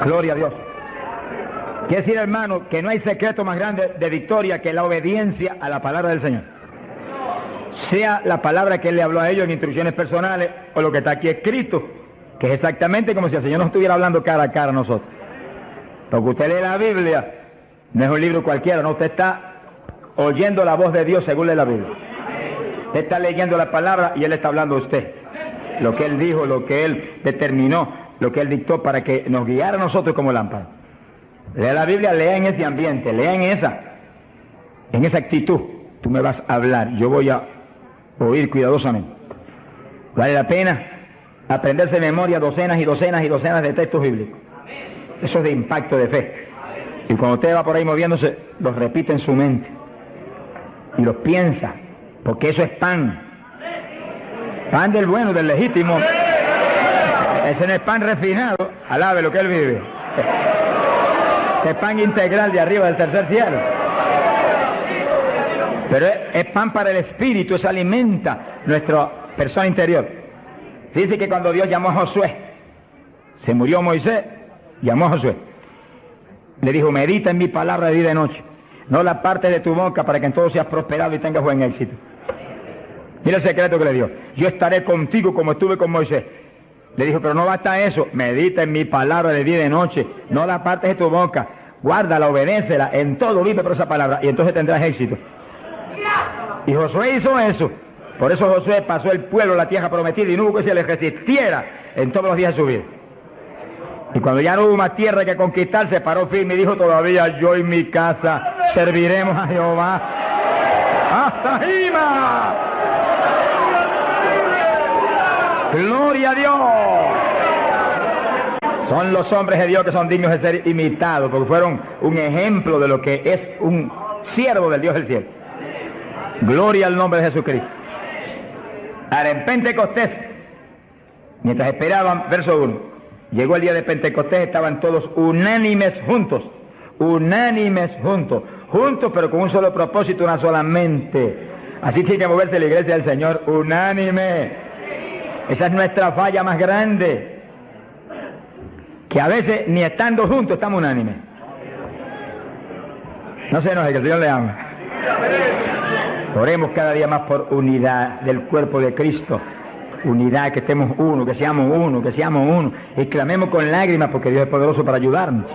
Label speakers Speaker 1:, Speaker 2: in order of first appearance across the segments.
Speaker 1: Gloria a Dios. Quiere decir, hermano, que no hay secreto más grande de victoria que la obediencia a la palabra del Señor. Sea la palabra que Él le habló a ellos en instrucciones personales o lo que está aquí escrito, que es exactamente como si el Señor nos estuviera hablando cara a cara a nosotros. Porque usted lee la Biblia, no es un libro cualquiera, no, usted está oyendo la voz de Dios según lee la Biblia. Usted está leyendo la palabra y Él está hablando a usted. Lo que Él dijo, lo que Él determinó, lo que Él dictó para que nos guiara a nosotros como lámpara. Lea la Biblia, lea en ese ambiente, lea en esa actitud. Tú me vas a hablar, yo voy a oír cuidadosamente. Vale la pena aprenderse de memoria docenas y docenas y docenas de textos bíblicos. Eso es de impacto de fe. Y cuando usted va por ahí moviéndose, los repite en su mente. Y los piensa, porque eso es pan. Pan del bueno, del legítimo. Ese no es pan refinado, alabe lo que Él vive. Ese es pan integral de arriba del tercer cielo. Pero es pan para el espíritu, eso alimenta nuestra persona interior. Dice que cuando Dios llamó a Josué, se murió Moisés, llamó a Josué. Le dijo, medita en mi palabra de día y de noche. No la parte de tu boca para que en todo seas prosperado y tengas buen éxito. Mira el secreto que le dio. Yo estaré contigo como estuve con Moisés. Le dijo, pero no basta eso. Medita en mi palabra de día y de noche. No la partes de tu boca. Guárdala, obedécela. En todo vive por esa palabra. Y entonces tendrás éxito. Y Josué hizo eso. Por eso Josué pasó el pueblo a la tierra prometida y no hubo que se le resistiera en todos los días de su vida. Y cuando ya no hubo más tierra que conquistar, se paró firme y dijo, todavía yo y mi casa serviremos a Jehová. ¡Hasta Jima! ¡Gloria a Dios! Son los hombres de Dios que son dignos de ser imitados, porque fueron un ejemplo de lo que es un siervo del Dios del cielo. Gloria al nombre de Jesucristo. Ahora, en Pentecostés, mientras esperaban, verso 1, llegó el día de Pentecostés, estaban todos unánimes juntos, pero con un solo propósito, una sola mente. Así tiene que moverse la iglesia del Señor, unánime. Esa es nuestra falla más grande, que a veces ni estando juntos estamos unánimes. No se enoje, que el Señor le ama. Oremos cada día más por unidad del cuerpo de Cristo. Unidad, que estemos uno, que seamos uno. Y clamemos con lágrimas porque Dios es poderoso para ayudarnos.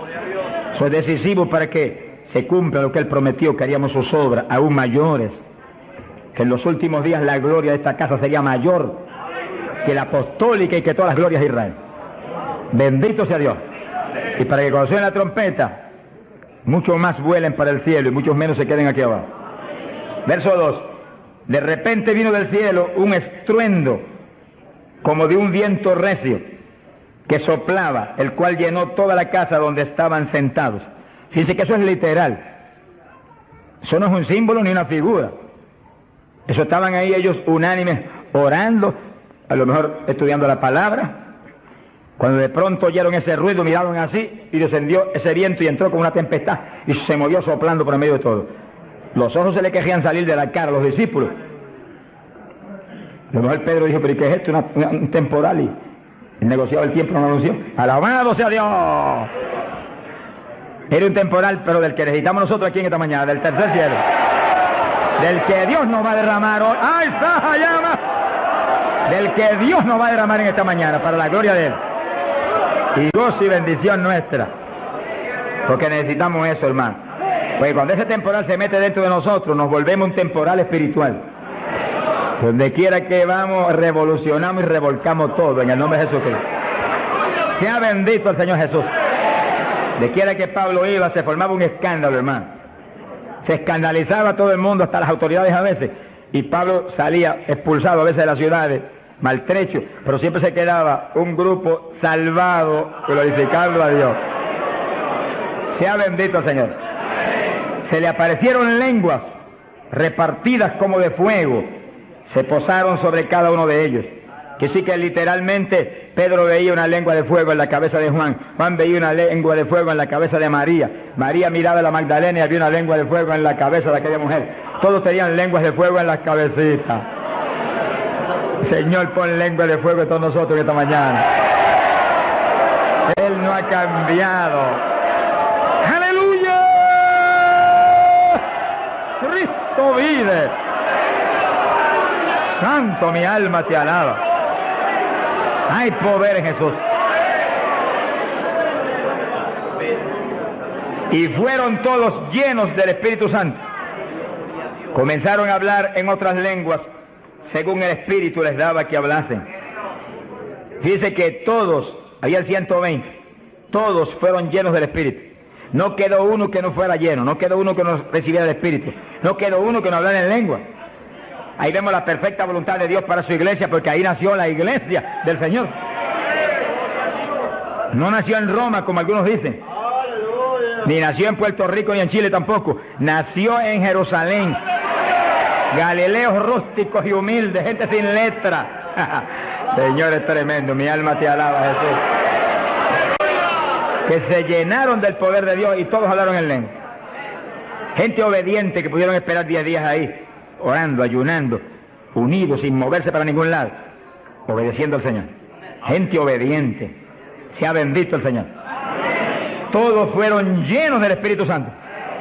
Speaker 1: Eso es decisivo para que se cumpla lo que Él prometió, que haríamos sus obras aún mayores. Que en los últimos días la gloria de esta casa sería mayor que la apostólica y que todas las glorias de Israel. Bendito sea Dios. Y para que cuando suene la trompeta, muchos más vuelen para el cielo y muchos menos se queden aquí abajo. Verso 2. De repente vino del cielo un estruendo como de un viento recio que soplaba, el cual llenó toda la casa donde estaban sentados. Fíjense que eso es literal. Eso no es un símbolo ni una figura. Eso estaban ahí ellos unánimes orando, a lo mejor estudiando la palabra. Cuando de pronto oyeron ese ruido, miraron así y descendió ese viento y entró con una tempestad y se movió soplando por el medio de todo. Los ojos se le querían salir de la cara a los discípulos. A lo mejor Pedro dijo, pero ¿qué es esto? Un temporal. Y el negociado del tiempo no lo anunció. ¡Alabado sea Dios! Era un temporal, pero del que necesitamos nosotros aquí en esta mañana, del tercer cielo. Del que Dios nos va a derramar hoy. ¡Ay, Saja, llama! Del que Dios nos va a derramar en esta mañana, para la gloria de Él. Y gozo y bendición nuestra. Porque necesitamos eso, hermano. Pues cuando ese temporal se mete dentro de nosotros, nos volvemos un temporal espiritual. Donde quiera que vamos, revolucionamos y revolcamos todo en el nombre de Jesucristo. Sea bendito el Señor Jesús. De quiera que Pablo iba, se formaba un escándalo, hermano. Se escandalizaba a todo el mundo, hasta las autoridades a veces. Y Pablo salía expulsado a veces de las ciudades, maltrecho, pero siempre se quedaba un grupo salvado, glorificando a Dios. Sea bendito el Señor. Se le aparecieron lenguas repartidas como de fuego, se posaron sobre cada uno de ellos. Que sí que literalmente Pedro veía una lengua de fuego en la cabeza de Juan, Juan veía una lengua de fuego en la cabeza de María, María miraba a la Magdalena y había una lengua de fuego en la cabeza de aquella mujer. Todos tenían lenguas de fuego en las cabecitas. Señor, pon lengua de fuego en todos nosotros esta mañana. Él no ha ha cambiado. ¡Aleluya! ¡Cristo vive! Santo, mi alma te alaba. Hay poder en Jesús. Y fueron todos llenos del Espíritu Santo. Comenzaron a hablar en otras lenguas, según el Espíritu les daba que hablasen. Dice que todos, había 120, todos fueron llenos del Espíritu. No quedó uno que no fuera lleno, no quedó uno que no recibiera el Espíritu, no quedó uno que no hablara en lengua. Ahí vemos la perfecta voluntad de Dios para su iglesia, porque ahí nació la iglesia del Señor. No nació en Roma, como algunos dicen, ni nació en Puerto Rico ni en Chile tampoco. Nació en Jerusalén. Galileos rústicos y humildes, gente sin letra. Señor, es tremendo, mi alma te alaba, Jesús. Que se llenaron del poder de Dios y todos hablaron en lengua. Gente obediente que pudieron esperar 10 días ahí, orando, ayunando, unidos, sin moverse para ningún lado, obedeciendo al Señor. Gente obediente. Sea bendito el Señor. Todos fueron llenos del Espíritu Santo.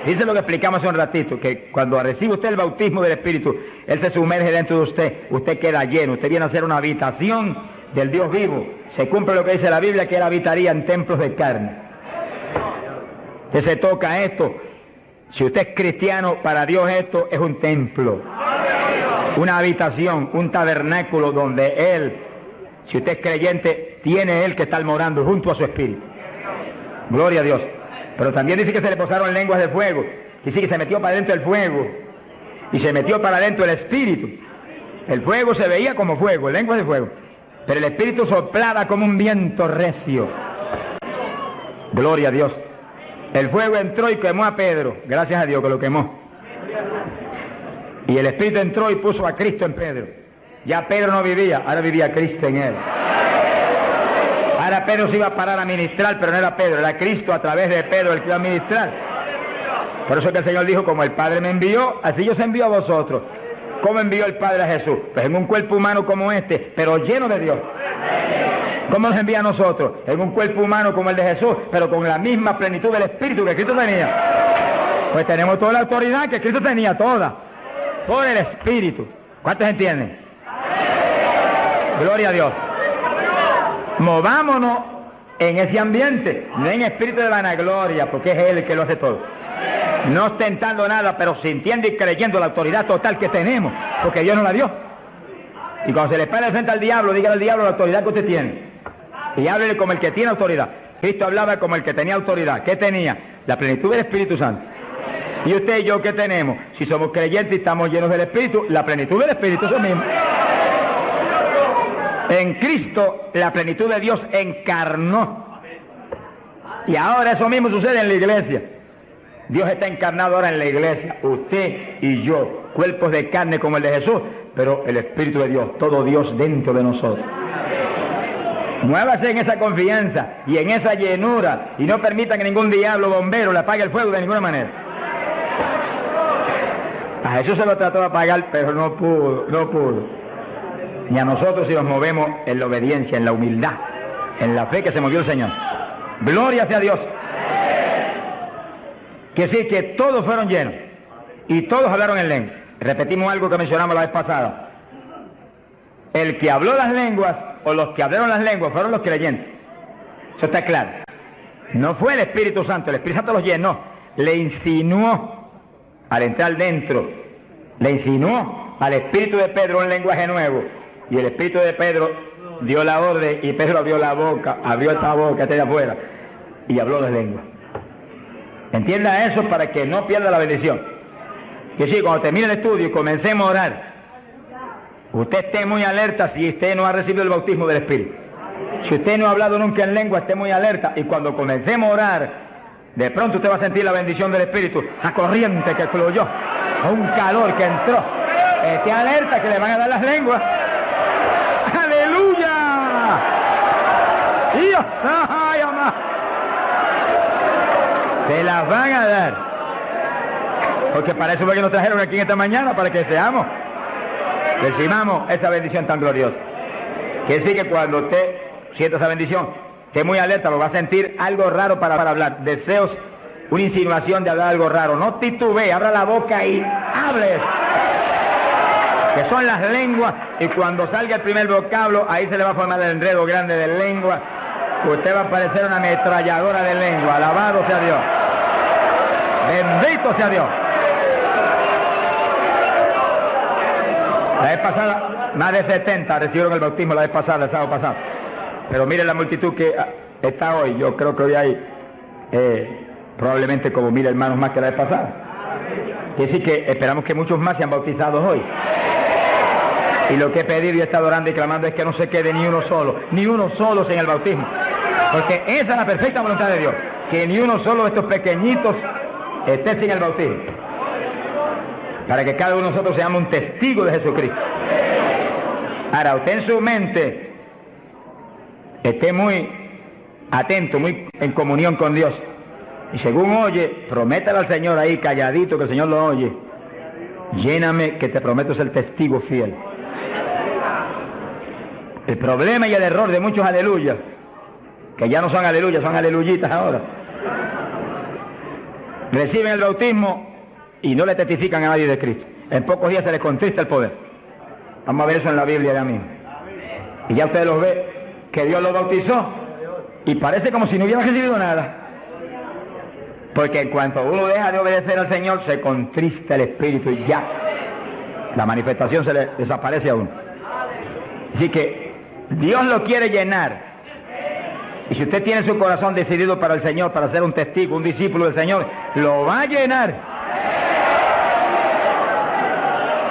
Speaker 1: Dice lo que explicamos hace un ratito, que cuando recibe usted el bautismo del Espíritu, Él se sumerge dentro de usted, usted queda lleno, usted viene a ser una habitación del Dios vivo. Se cumple lo que dice la Biblia, que Él habitaría en templos de carne. Usted se toca esto. Si usted es cristiano, para Dios esto es un templo, una habitación, un tabernáculo donde Él, si usted es creyente, tiene Él que estar morando junto a su Espíritu. Gloria a Dios. Pero también dice que se le posaron lenguas de fuego. Dice que se metió para adentro el fuego y se metió para adentro el Espíritu. El fuego se veía como fuego, lenguas de fuego, pero el Espíritu soplaba como un viento recio. Gloria a Dios. El fuego entró y quemó a Pedro. Gracias a Dios que lo quemó. Y el Espíritu entró y puso a Cristo en Pedro. Ya Pedro no vivía, ahora vivía Cristo en él. Ahora Pedro se iba a parar a ministrar, pero no era Pedro, era Cristo a través de Pedro el que iba a ministrar. Por eso que el Señor dijo, como el Padre me envió, así yo os envío a vosotros. ¿Cómo envió el Padre a Jesús? Pues en un cuerpo humano como este, pero lleno de Dios. ¿Cómo nos envía a nosotros? En un cuerpo humano como el de Jesús, pero con la misma plenitud del Espíritu que Cristo tenía. Pues tenemos toda la autoridad que Cristo tenía, toda, por el Espíritu. ¿Cuántos entienden? Gloria a Dios. Movámonos en ese ambiente, no en espíritu de vanagloria, porque es Él el que lo hace todo. No ostentando nada, pero sintiendo y creyendo la autoridad total que tenemos, porque Dios nos la dio. Y cuando se le pare frente al diablo, dígale al diablo la autoridad que usted tiene. Y háblele como el que tiene autoridad. Cristo hablaba como el que tenía autoridad. ¿Qué tenía? La plenitud del Espíritu Santo. Y usted y yo, ¿qué tenemos? Si somos creyentes y estamos llenos del Espíritu, la plenitud del Espíritu es lo mismo. En Cristo la plenitud de Dios encarnó. Y ahora eso mismo sucede en la iglesia. Dios está encarnado ahora en la iglesia, usted y yo, cuerpos de carne como el de Jesús, pero el Espíritu de Dios, todo Dios dentro de nosotros. Muévase en esa confianza y en esa llenura y no permita que ningún diablo bombero le apague el fuego de ninguna manera. A Jesús se lo trató de apagar, pero no pudo. Ni a nosotros si nos movemos en la obediencia, en la humildad, en la fe que se movió el Señor. Gloria sea a Dios. Que sí, que todos fueron llenos y todos hablaron en lengua. Repetimos algo que mencionamos la vez pasada. El que habló las lenguas o los que hablaron las lenguas fueron los creyentes. Eso está claro. No fue el Espíritu Santo, el Espíritu Santo los llenó, le insinuó al entrar dentro, le insinuó al Espíritu de Pedro un lenguaje nuevo. Y el Espíritu de Pedro dio la orden y Pedro abrió la boca, abrió esta boca, esta de afuera, y habló de lengua. Entienda eso para que no pierda la bendición. Que sí, cuando termine el estudio y comencemos a orar, usted esté muy alerta si usted no ha recibido el bautismo del Espíritu. Si usted no ha hablado nunca en lengua, esté muy alerta. Y cuando comencemos a orar, de pronto usted va a sentir la bendición del Espíritu, la corriente que fluyó, un calor que entró. Esté alerta que le van a dar las lenguas. ¡Aleluya! ¡Dios! ¡Ay, amá! Se las van a dar. Porque para eso fue que nos trajeron aquí en esta mañana, para que seamos, recibamos esa bendición tan gloriosa. Que sí, que cuando usted sienta esa bendición, Esté muy alerta, lo va a sentir algo raro para hablar. Deseos, una insinuación de hablar algo raro. No titubee, abra la boca y hable. Que son las lenguas, y cuando salga el primer vocablo, ahí se le va a formar el enredo grande de lengua. Usted va a parecer una ametralladora de lengua. Alabado sea Dios. Bendito sea Dios. La vez pasada, más de 70 recibieron el bautismo la vez pasada, el sábado pasado. Pero mire la multitud que está hoy. Yo creo que hoy hay probablemente como 1000 hermanos más que la vez pasada. Quiere decir que esperamos que muchos más sean bautizados hoy. Y lo que he pedido y he estado orando y clamando es que no se quede ni uno solo sin el bautismo. Porque esa es la perfecta voluntad de Dios, que ni uno solo de estos pequeñitos esté sin el bautismo. Para que cada uno de nosotros seamos un testigo de Jesucristo. Ahora, usted en su mente esté muy atento, muy en comunión con Dios. Y según oye, prométale al Señor ahí calladito, que el Señor lo oye. Lléname, que te prometo ser testigo fiel. El problema y el error de muchos aleluyas, que ya no son aleluyas, son aleluyitas ahora, reciben el bautismo y no le testifican a nadie de Cristo. En pocos días se les contrista el poder. Vamos a ver eso en la Biblia ya mismo. Y ya ustedes los ven que Dios los bautizó y parece como si no hubieran recibido nada. Porque en cuanto uno deja de obedecer al Señor, se contrista el Espíritu y ya la manifestación se le desaparece a uno. Así que Dios lo quiere llenar. Y si usted tiene su corazón decidido para el Señor, para ser un testigo, un discípulo del Señor, lo va a llenar.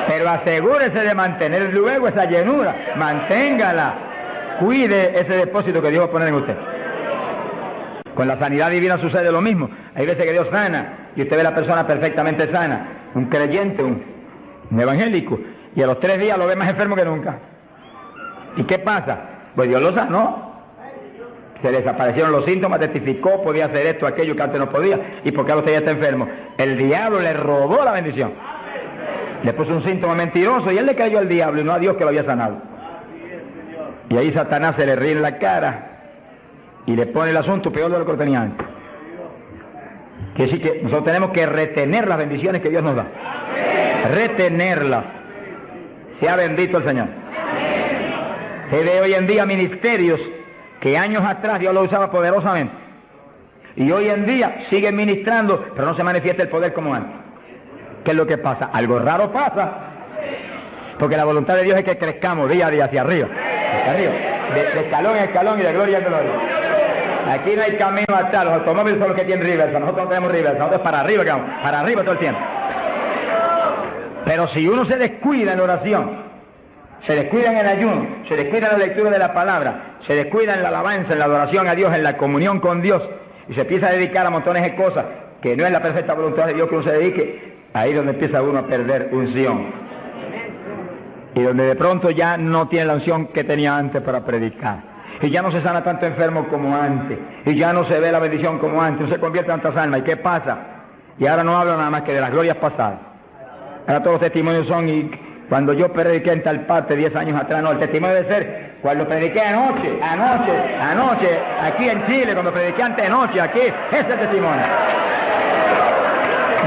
Speaker 1: Pero asegúrese de mantener luego esa llenura. Manténgala. Cuide ese depósito que Dios va a poner en usted. Con la sanidad divina sucede lo mismo. Hay veces que Dios sana y usted ve a la persona perfectamente sana, un creyente, un evangélico, y a los 3 días lo ve más enfermo que nunca. ¿Y qué pasa? Pues Dios lo sanó. Se desaparecieron los síntomas, testificó, podía hacer esto, aquello que antes no podía. ¿Y por qué ahora usted ya está enfermo? El diablo le robó la bendición. Le puso un síntoma mentiroso y él le creyó al diablo y no a Dios que lo había sanado. Y ahí Satanás se le ríe en la cara y le pone el asunto peor de lo que lo tenía antes. Quiere decir que nosotros tenemos que retener las bendiciones que Dios nos da. Retenerlas. Sea bendito el Señor. Se ve hoy en día ministerios que años atrás Dios lo usaba poderosamente. Y hoy en día siguen ministrando, pero no se manifiesta el poder como antes. ¿Qué es lo que pasa? Algo raro pasa. Porque la voluntad de Dios es que crezcamos día a día hacia arriba. Hacia arriba. De escalón en escalón y de gloria en gloria. Aquí no hay camino atrás. Los automóviles son los que tienen reversa. Nosotros no tenemos reversa. Nosotros es para arriba que vamos. Para arriba todo el tiempo. Pero si uno se descuida en la oración, se descuida en el ayuno, se descuida en la lectura de la palabra, se descuida en la alabanza, en la adoración a Dios, en la comunión con Dios, y se empieza a dedicar a montones de cosas que no es la perfecta voluntad de Dios que uno se dedique, ahí es donde empieza uno a perder unción. Y donde de pronto ya no tiene la unción que tenía antes para predicar. Y ya no se sana tanto enfermo como antes. Y ya no se ve la bendición como antes. No se convierte en tantas almas. ¿Y qué pasa? Y ahora no hablo nada más que de las glorias pasadas. Ahora todos los testimonios son, y cuando yo prediqué en tal parte 10 años atrás, no, el testimonio debe ser cuando prediqué anoche, aquí en Chile, cuando prediqué anoche, aquí, ese es el testimonio.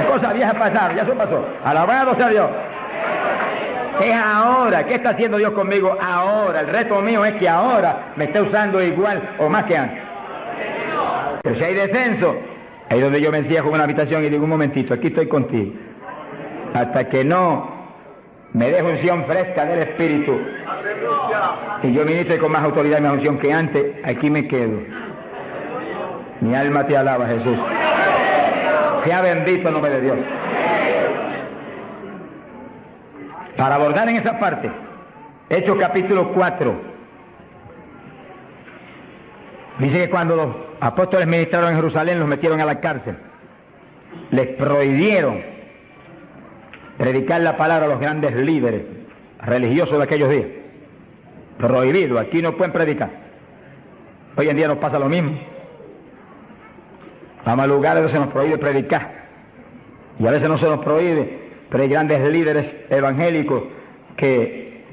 Speaker 1: Cosas viejas pasaron, ya eso pasó. Alabado sea Dios. Es ahora. ¿Qué está haciendo Dios conmigo ahora? El reto mío es que ahora me esté usando igual o más que antes. Pero si hay descenso, ahí es donde yo me encierro en una habitación y digo, un momentito, aquí estoy contigo. Hasta que no me deje unción fresca del Espíritu y yo ministre con más autoridad y más unción que antes, aquí me quedo. Mi alma te alaba, Jesús. Sea bendito el nombre de Dios. Para abordar en esa parte, Hechos capítulo 4, dice que cuando los apóstoles ministraron en Jerusalén, los metieron a la cárcel, les prohibieron predicar la palabra a los grandes líderes religiosos de aquellos días. Prohibido, aquí no pueden predicar. Hoy en día nos pasa lo mismo. Vamos a lugares donde se nos prohíbe predicar, y a veces no se nos prohíbe, pero hay grandes líderes evangélicos que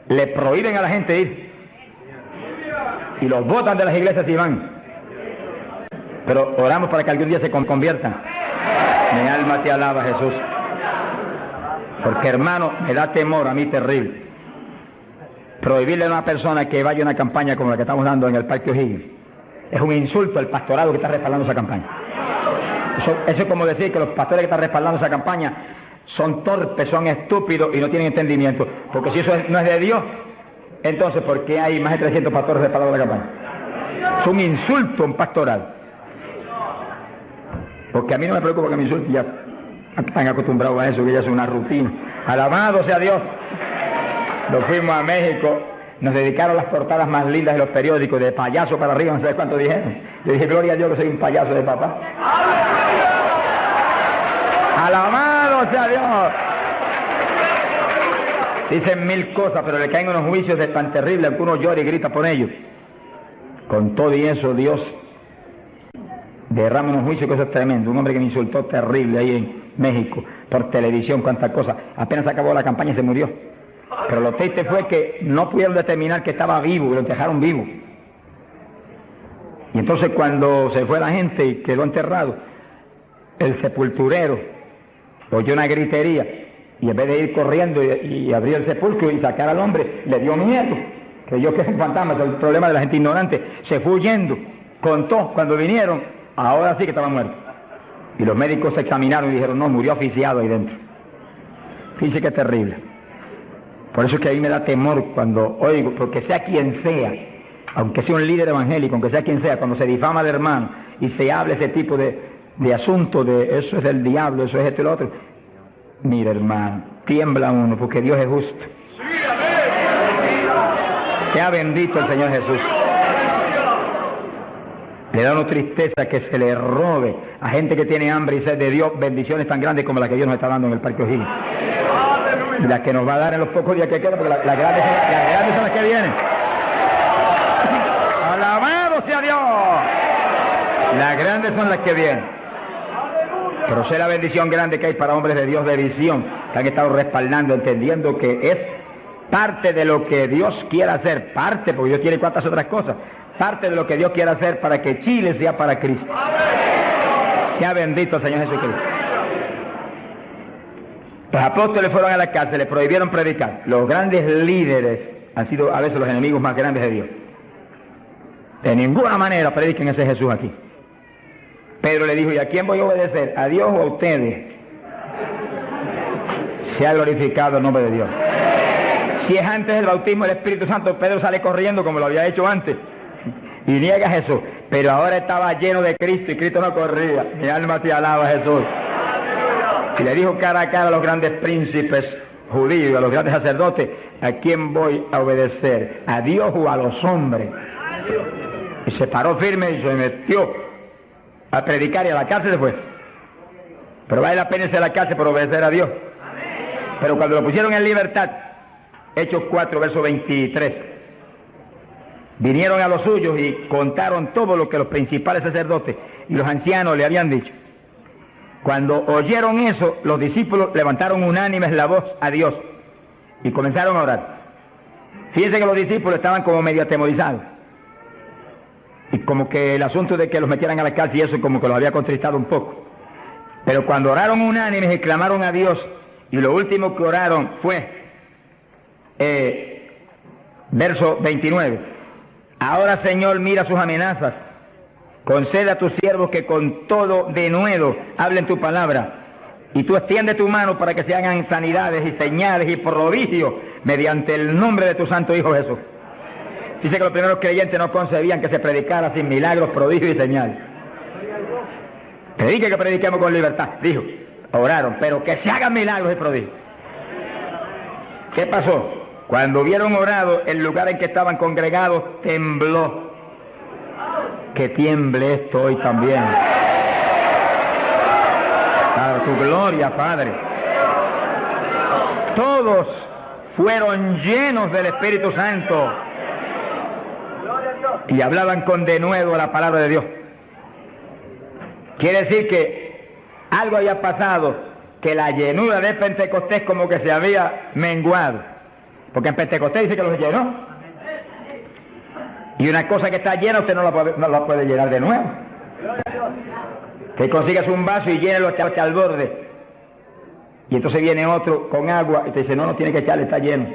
Speaker 1: le prohíben a la gente ir. y los botan de las iglesias y van. Pero oramos para que algún día se conviertan. Mi alma te alaba, Jesús. Porque, hermano, me da temor a mí terrible prohibirle a una persona que vaya a una campaña como la que estamos dando en el Parque O'Higgins. Es un insulto al pastorado que está respaldando esa campaña. Eso es como decir que los pastores que están respaldando esa campaña son torpes, son estúpidos y no tienen entendimiento. Porque si eso no es de Dios, entonces ¿por qué hay más de 300 pastores respaldando la campaña? Es un insulto a un pastorado. Porque a mí no me preocupa que me insulten, ya están acostumbrados a eso, que ya es una rutina. Alabado sea Dios. Nos fuimos a México, nos dedicaron las portadas más lindas de los periódicos, de payaso para arriba, no sé cuánto dijeron. Yo dije, gloria a Dios que soy un payaso de papá. Alabado sea Dios. Dicen mil cosas, pero le caen unos juicios de tan terribles que uno llora y grita por ellos. Con todo y eso, Dios derrama unos juicios que eso es tremendo. Un hombre que me insultó terrible ahí en México, por televisión, cuántas cosas. Apenas acabó la campaña y se murió. Pero lo triste fue que no pudieron determinar que estaba vivo, y lo enterraron vivo. Y entonces cuando se fue la gente y quedó enterrado, el sepulturero oyó una gritería y en vez de ir corriendo y abrir el sepulcro y sacar al hombre, le dio miedo. Creyó que era un fantasma. Es el problema de la gente ignorante. Se fue huyendo. Contó cuando vinieron, ahora sí que estaba muerto. Y los médicos se examinaron y dijeron, no, murió asfixiado ahí dentro. Fíjese que es terrible. Por eso es que a mí me da temor cuando oigo, porque sea quien sea, aunque sea un líder evangélico, aunque sea quien sea, cuando se difama al hermano y se hable ese tipo de asuntos, de eso es del diablo, eso es esto y lo otro. Mira, hermano, tiembla uno, porque Dios es justo. Sea bendito el Señor Jesús. Le da una tristeza que se le robe a gente que tiene hambre y sed de Dios bendiciones tan grandes como las que Dios nos está dando en el Parque O'Higgins. Y las que nos va a dar en los pocos días que quedan, porque las grandes son las que vienen. Alabado sea Dios. Las grandes son las que vienen. Pero sé la bendición grande que hay para hombres de Dios de visión, que han estado respaldando, entendiendo que es parte de lo que Dios quiere hacer, parte, porque Dios tiene cuantas otras cosas, parte de lo que Dios quiere hacer para que Chile sea para Cristo. Sea bendito el Señor Jesucristo. Los apóstoles fueron a la cárcel, le prohibieron predicar. Los grandes líderes han sido a veces los enemigos más grandes de Dios. De ninguna manera prediquen ese Jesús aquí. Pedro le dijo, ¿y a quién voy a obedecer? ¿A Dios o a ustedes? Se ha glorificado el nombre de Dios. Si es antes del bautismo del Espíritu Santo, Pedro sale corriendo como lo había hecho antes y niega a Jesús. Pero ahora estaba lleno de Cristo y Cristo no corría. Mi alma te alaba, Jesús. Y le dijo cara a cara a los grandes príncipes judíos, a los grandes sacerdotes, ¿a quién voy a obedecer? ¿A Dios o a los hombres? Y se paró firme y se metió a predicar y a la cárcel se fue. Pero vale la pena irse a la cárcel por obedecer a Dios. Pero cuando lo pusieron en libertad, Hechos 4, verso 23, vinieron a los suyos y contaron todo lo que los principales sacerdotes y los ancianos le habían dicho. Cuando oyeron eso, los discípulos levantaron unánimes la voz a Dios y comenzaron a orar. Fíjense que los discípulos estaban como medio atemorizados. Y como que el asunto de que los metieran a la cárcel y eso como que los había contristado un poco. Pero cuando oraron unánimes y clamaron a Dios, y lo último que oraron fue, verso 29, ahora Señor mira sus amenazas, concede a tus siervos que con todo denuedo hablen tu palabra, y tú extiende tu mano para que se hagan sanidades y señales y prodigios mediante el nombre de tu santo Hijo Jesús. Dice que los primeros creyentes no concebían que se predicara sin milagros, prodigios y señales. Predique que prediquemos con libertad, dijo. Oraron, pero que se hagan milagros y prodigios. ¿Qué pasó? Cuando hubieron orado, el lugar en que estaban congregados tembló. Que tiemble esto hoy también. Para tu gloria, Padre. Todos fueron llenos del Espíritu Santo y hablaban con denuedo la palabra de Dios. Quiere decir que algo había pasado, que la llenura de Pentecostés como que se había menguado, porque en Pentecostés dice que los llenó. Y una cosa que está llena usted no la puede llenar de nuevo. Que consigas un vaso y llénelo hasta al borde. Y entonces viene otro con agua y te dice, no tiene que echarle, está lleno.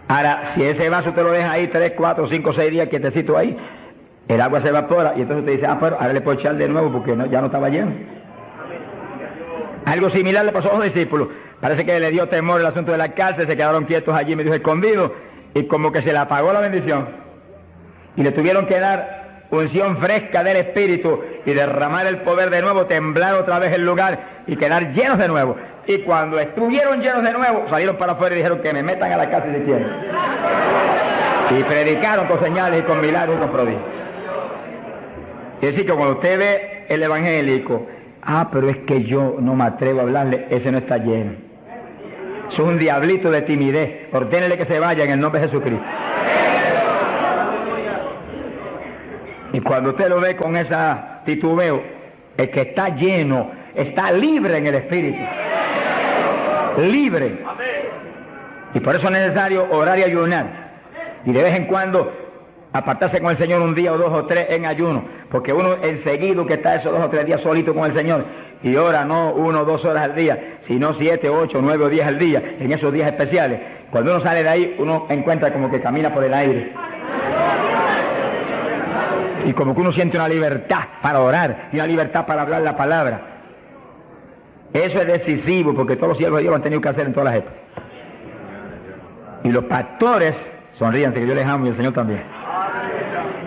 Speaker 1: Ahora, si ese vaso te lo deja ahí 3, 4, 5, 6 días quietecito ahí, el agua se evapora y entonces te dice, pero ahora le puedo echar de nuevo porque ya no estaba lleno. Algo similar le pasó a los discípulos. Parece que le dio temor el asunto de la cárcel, se quedaron quietos allí medio escondidos y como que se le apagó la bendición. Y le tuvieron que dar unción fresca del Espíritu y derramar el poder de nuevo, temblar otra vez el lugar y quedar llenos de nuevo. Y cuando estuvieron llenos de nuevo, salieron para afuera y dijeron que me metan a la cárcel si quieren. Y predicaron con señales y con milagros y con prodigios. Es decir, que cuando usted ve el evangélico, pero es que yo no me atrevo a hablarle, ese no está lleno. Eso es un diablito de timidez. Ordénele que se vaya en el nombre de Jesucristo. Y cuando usted lo ve con esa titubeo, el que está lleno, está libre en el Espíritu. Libre. Y por eso es necesario orar y ayunar. Y de vez en cuando apartarse con el Señor un día o 2 o 3 en ayuno. Porque uno enseguida que está esos 2 o 3 días solito con el Señor y ora no 1 o 2 horas al día, sino 7, 8, 9 o 10 al día, en esos días especiales. Cuando uno sale de ahí, uno encuentra como que camina por el aire. Y como que uno siente una libertad para orar y una libertad para hablar la palabra. Eso es decisivo porque todos los siervos de Dios lo han tenido que hacer en todas las épocas. Y los pastores, sonríanse que yo les amo y el Señor también.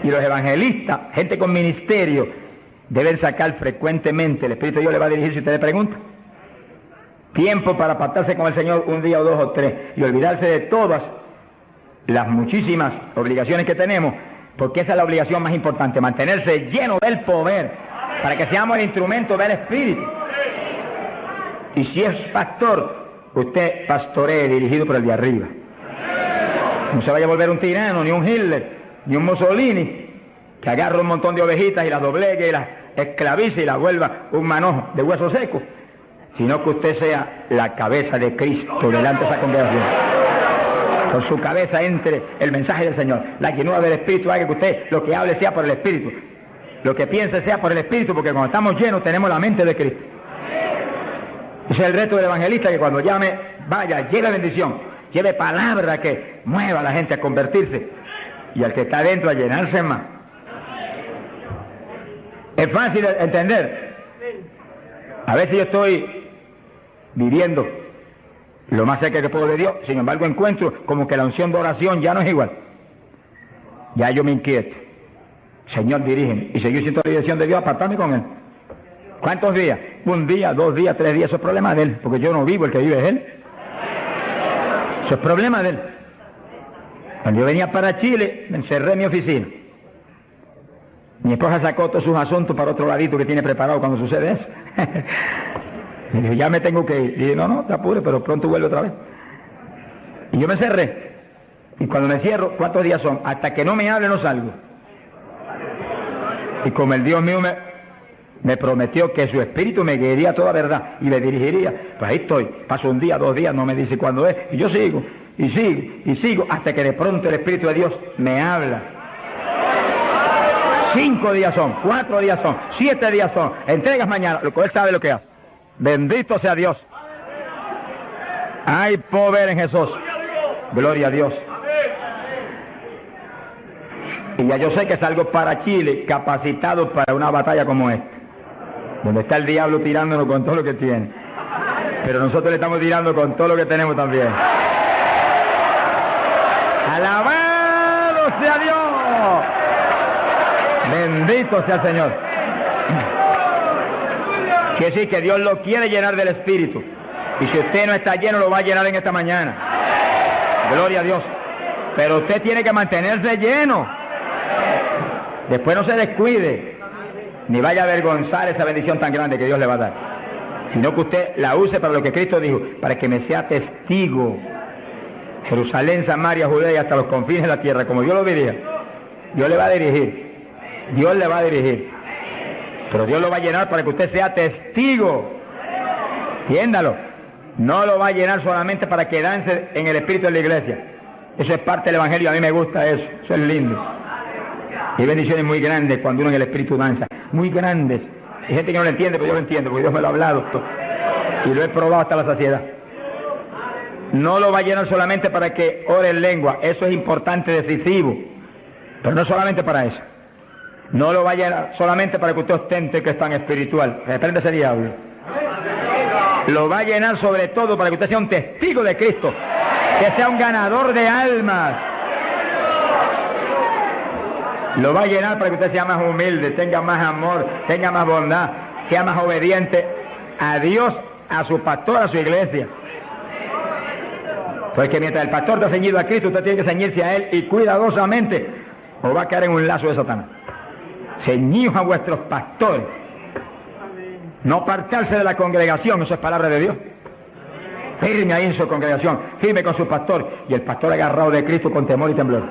Speaker 1: Y los evangelistas, gente con ministerio, deben sacar frecuentemente, el Espíritu de Dios le va a dirigir si usted le pregunta. Tiempo para apartarse con el Señor un día o 2 o 3 y olvidarse de todas las muchísimas obligaciones que tenemos. Porque esa es la obligación más importante, mantenerse lleno del poder, para que seamos el instrumento del Espíritu. Y si es pastor, usted pastoree dirigido por el de arriba. No se vaya a volver un tirano, ni un Hitler, ni un Mussolini, que agarre un montón de ovejitas y las doblegue y las esclavice y las vuelva un manojo de huesos secos, sino que usted sea la cabeza de Cristo delante de esa congregación. Por su cabeza entre el mensaje del Señor. La llenura del Espíritu haga que usted lo que hable sea por el Espíritu. Lo que piense sea por el Espíritu, porque cuando estamos llenos tenemos la mente de Cristo. Ese es el reto del evangelista, que cuando llame, vaya, lleve bendición, lleve palabra que mueva a la gente a convertirse y al que está adentro a llenarse más. Es fácil de entender. A veces yo estoy viviendo lo más cerca que puedo de Dios, sin embargo encuentro como que la unción de oración ya no es igual. Ya yo me inquieto. Señor, dirígeme. Y seguir siendo la dirección de Dios, apartarme con Él. ¿Cuántos días? 1 día, 2 días, 3 días. Eso es problema de Él, porque yo no vivo, el que vive es Él. Eso es problema de Él. Cuando yo venía para Chile, me encerré en mi oficina. Mi esposa sacó todos sus asuntos para otro ladito que tiene preparado cuando sucede eso. Y dije, ya me tengo que ir. Y dije, no, te apures, pero pronto vuelve otra vez. Y yo me cerré. Y cuando me cierro, ¿cuántos días son? Hasta que no me hable, no salgo. Y como el Dios mío me prometió que su espíritu me guiaría a toda verdad y me dirigiría, pues ahí estoy. Paso 1 día, 2 días, no me dice cuándo es. Y yo sigo, y sigo, y sigo, hasta que de pronto el Espíritu de Dios me habla. 5 días son, 4 días son, 7 días son. Entregas mañana, lo que Él sabe lo que hace. Bendito sea Dios. Hay poder en Jesús. Gloria a Dios. Y ya yo sé que salgo para Chile capacitado para una batalla como esta, donde está el diablo tirándonos con todo lo que tiene, pero nosotros le estamos tirando con todo lo que tenemos también. ¡Alabado sea Dios! Bendito sea el Señor. Quiere decir que Dios lo quiere llenar del Espíritu. Y si usted no está lleno, lo va a llenar en esta mañana. Gloria a Dios. Pero usted tiene que mantenerse lleno. Después no se descuide, ni vaya a avergonzar esa bendición tan grande que Dios le va a dar. Sino que usted la use para lo que Cristo dijo, para que me sea testigo. Jerusalén, Samaria, Judea y hasta los confines de la tierra, como Dios lo diría. Dios le va a dirigir. Dios le va a dirigir. Pero Dios lo va a llenar para que usted sea testigo. Entiéndalo. No lo va a llenar solamente para quedarse en el espíritu de la iglesia. Eso es parte del Evangelio, a mí me gusta eso es lindo. Y hay bendiciones muy grandes cuando uno en el Espíritu danza, muy grandes. Hay gente que no lo entiende, pero yo lo entiendo, porque Dios me lo ha hablado. Y lo he probado hasta la saciedad. No lo va a llenar solamente para que ore en lengua, eso es importante, decisivo. Pero no solamente para eso. No lo va a llenar solamente para que usted ostente que es tan espiritual. Reprende ese diablo. Lo va a llenar sobre todo para que usted sea un testigo de Cristo, que sea un ganador de almas. Lo va a llenar para que usted sea más humilde, tenga más amor, tenga más bondad, sea más obediente a Dios, a su pastor, a su iglesia. Porque mientras el pastor está ceñido a Cristo, usted tiene que ceñirse a Él y cuidadosamente, o va a caer en un lazo de Satanás. Ceñidos a vuestros pastores. No apartarse de la congregación, eso es palabra de Dios. Firme ahí en su congregación, firme con su pastor, y el pastor agarrado de Cristo con temor y temblor.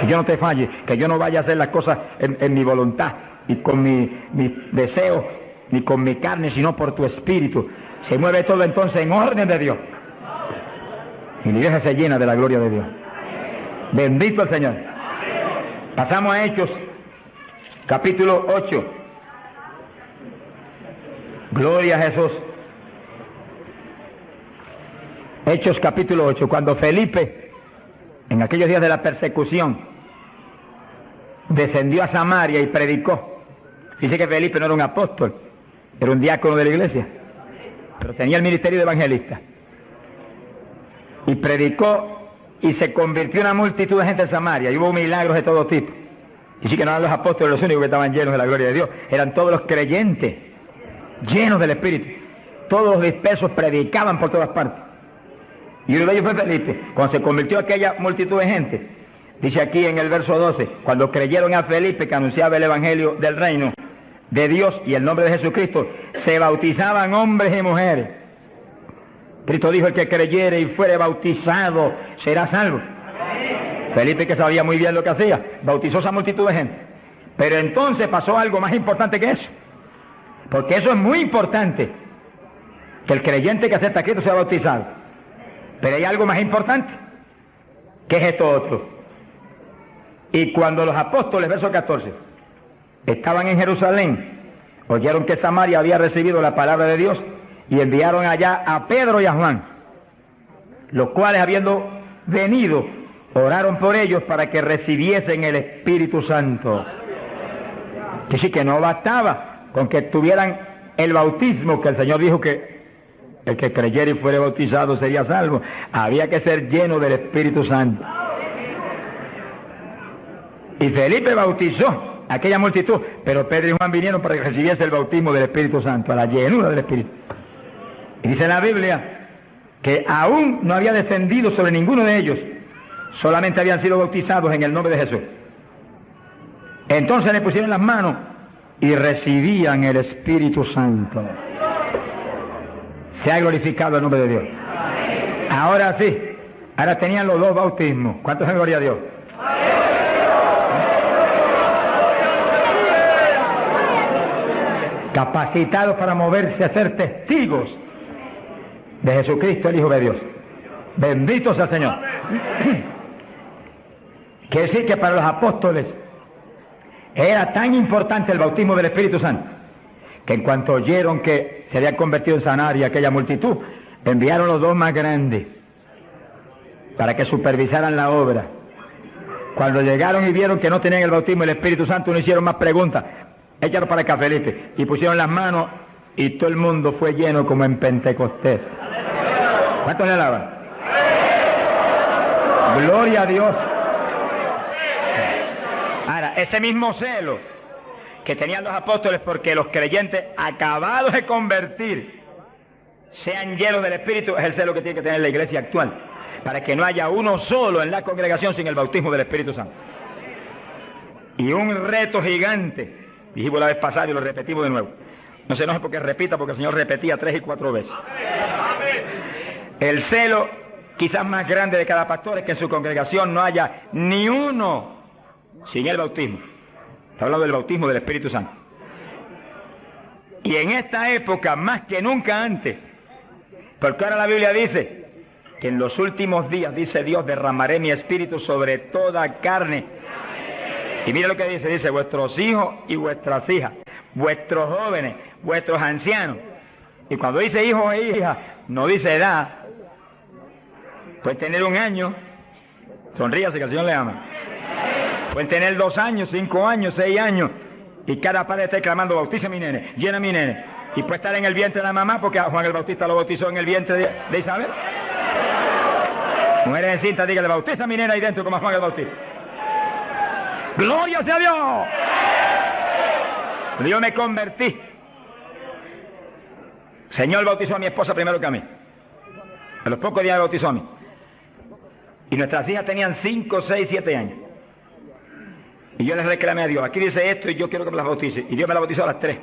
Speaker 1: Que yo no te falle, que yo no vaya a hacer las cosas en mi voluntad y con mi deseo, ni con mi carne, sino por tu espíritu. Se mueve todo entonces en orden de Dios. Y la iglesia se llena de la gloria de Dios. Bendito el Señor. Pasamos a Hechos, capítulo 8. Gloria a Jesús. Hechos capítulo 8, cuando Felipe, en aquellos días de la persecución, descendió a Samaria y predicó. Dice que Felipe no era un apóstol, era un diácono de la iglesia, pero tenía el ministerio de evangelista. Y predicó y se convirtió en una multitud de gente en Samaria, y hubo milagros de todo tipo. Y sí que no eran los apóstoles los únicos que estaban llenos de la gloria de Dios, eran todos los creyentes, llenos del Espíritu. Todos los dispersos predicaban por todas partes. Y uno de ellos fue Felipe. Cuando se convirtió aquella multitud de gente, dice aquí en el verso 12, cuando creyeron a Felipe que anunciaba el evangelio del reino de Dios y el nombre de Jesucristo, se bautizaban hombres y mujeres. Cristo dijo: el que creyere y fuere bautizado será salvo. Felipe, que sabía muy bien lo que hacía, bautizó esa multitud de gente. Pero entonces pasó algo más importante que eso, porque eso es muy importante, que el creyente que acepta a Cristo sea bautizado. Pero hay algo más importante, que es esto otro. Y cuando los apóstoles, verso 14, estaban en Jerusalén, oyeron que Samaria había recibido la palabra de Dios, y enviaron allá a Pedro y a Juan, los cuales, habiendo venido, oraron por ellos para que recibiesen el Espíritu Santo. Que sí, que no bastaba con que tuvieran el bautismo, que el Señor dijo que el que creyera y fuere bautizado sería salvo. Había que ser lleno del Espíritu Santo. Y Felipe bautizó a aquella multitud, pero Pedro y Juan vinieron para que recibiese el bautismo del Espíritu Santo, a la llenura del Espíritu. Y dice la Biblia que aún no había descendido sobre ninguno de ellos, solamente habían sido bautizados en el nombre de Jesús. Entonces le pusieron las manos y recibían el Espíritu Santo. Se ha glorificado el nombre de Dios. Ahora sí, ahora tenían los dos bautismos. ¿Cuántos en gloria a Dios? Capacitados para moverse a ser testigos de Jesucristo, el Hijo de Dios. Bendito sea el Señor. Quiere decir que para los apóstoles era tan importante el bautismo del Espíritu Santo, que en cuanto oyeron que se había convertido en Samaria aquella multitud, enviaron los dos más grandes para que supervisaran la obra. Cuando llegaron y vieron que no tenían el bautismo del Espíritu Santo, no hicieron más preguntas. Échalos para acá, Felipe. Y pusieron las manos y todo el mundo fue lleno como en Pentecostés. ¿Cuántos le alaban? Gloria a Dios. Ahora, ese mismo celo que tenían los apóstoles porque los creyentes acabados de convertir sean llenos del Espíritu, es el celo que tiene que tener la iglesia actual, para que no haya uno solo en la congregación sin el bautismo del Espíritu Santo. Y un reto gigante, dijimos la vez pasada y lo repetimos de nuevo. No se enoje porque repita, porque el Señor repetía 3 y 4 veces. El celo quizás más grande de cada pastor es que en su congregación no haya ni uno sin el bautismo. Está hablando del bautismo del Espíritu Santo. Y en esta época, más que nunca antes, porque ahora la Biblia dice que en los últimos días, dice Dios, derramaré mi espíritu sobre toda carne. Y mire lo que dice, vuestros hijos y vuestras hijas, vuestros jóvenes, vuestros ancianos. Y cuando dice hijos e hijas, no dice edad. Pueden tener 1 año, sonríase que el Señor le ama. Pueden tener 2 años, 5 años, 6 años, y cada padre está clamando, bautiza a mi nene, llena a mi nene. Y puede estar en el vientre de la mamá, porque a Juan el Bautista lo bautizó en el vientre de Isabel. Mujeres encintas, dígale, bautiza a mi nene ahí dentro como a Juan el Bautista. ¡Gloria sea Dios! Yo me convertí. El Señor bautizó a mi esposa primero que a mí. A los pocos días me bautizó a mí. Y nuestras hijas tenían 5, 6, 7 años. Y yo les reclamé a Dios, aquí dice esto y yo quiero que me las bautice. Y Dios me las bautizó a las 3.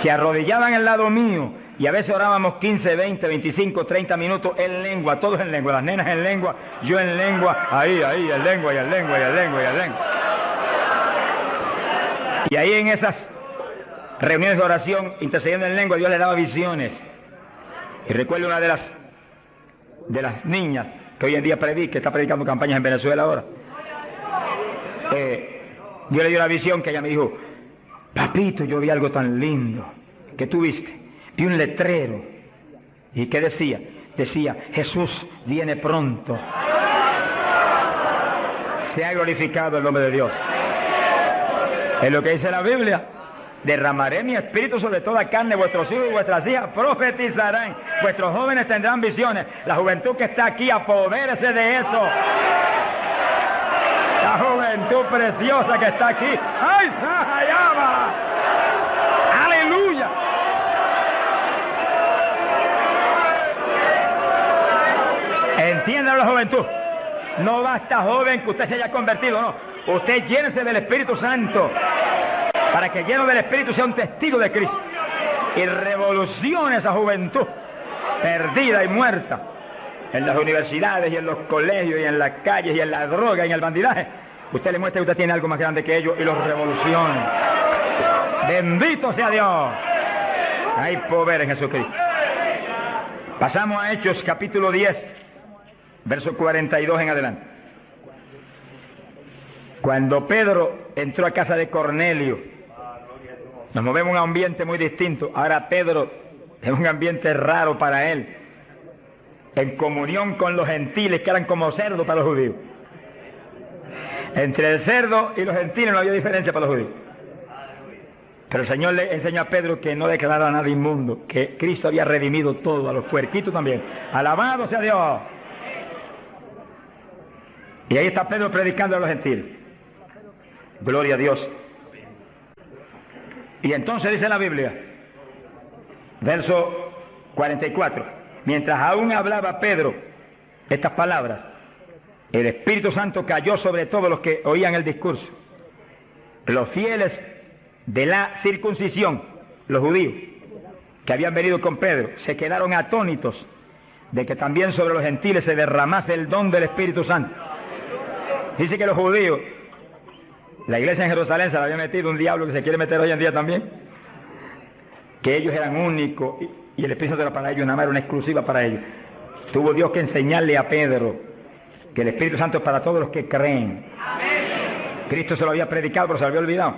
Speaker 1: Se arrodillaban al lado mío y a veces orábamos 15, 20, 25, 30 minutos en lengua, todos en lengua, las nenas en lengua, yo en lengua, ahí, en lengua, y en lengua, y en lengua, y en lengua. Y ahí en esas reuniones de oración, intercediendo en lengua, Dios le daba visiones. Y recuerdo una de las niñas que hoy en día está predicando campañas en Venezuela ahora. Dios le dio la visión que ella me dijo, papito, yo vi algo tan lindo. ¿Qué tú viste? Vi un letrero. ¿Y qué decía? Decía, Jesús viene pronto. Sea glorificado el nombre de Dios. Es lo que dice la Biblia. Derramaré mi espíritu sobre toda carne, vuestros hijos y vuestras hijas profetizarán, vuestros jóvenes tendrán visiones. La juventud que está aquí, apodérese de eso. La juventud preciosa que está aquí. ¡Ay, Sahayama! ¡Aleluya! Entiendan la juventud. No basta, joven, que usted se haya convertido, no. Usted llénese del Espíritu Santo, para que lleno del Espíritu sea un testigo de Cristo y revolucione esa juventud perdida y muerta en las universidades y en los colegios y en las calles y en la droga y en el bandidaje. Usted le muestra que usted tiene algo más grande que ellos y los revolucione. Bendito sea Dios. Hay poder en Jesucristo. Pasamos a Hechos capítulo 10, verso 42 en adelante. Cuando Pedro entró a casa de Cornelio, nos movemos a un ambiente muy distinto. Ahora Pedro es un ambiente raro para él, en comunión con los gentiles que eran como cerdos para los judíos. Entre el cerdo y los gentiles no había diferencia para los judíos. Pero el Señor le enseñó a Pedro que no declarara nada inmundo, que Cristo había redimido todo, a los puerquitos también. Alabado sea Dios. Y ahí está Pedro predicando a los gentiles. Gloria a Dios. Y entonces dice la Biblia, verso 44, mientras aún hablaba Pedro estas palabras, el Espíritu Santo cayó sobre todos los que oían el discurso. Los fieles de la circuncisión, los judíos, que habían venido con Pedro, se quedaron atónitos de que también sobre los gentiles se derramase el don del Espíritu Santo. Dice que los judíos, la iglesia en Jerusalén se le había metido un diablo que se quiere meter hoy en día también, que ellos eran únicos y el Espíritu Santo era para ellos, nada más era una exclusiva para ellos. Tuvo Dios que enseñarle a Pedro que el Espíritu Santo es para todos los que creen. Cristo se lo había predicado, pero se lo había olvidado,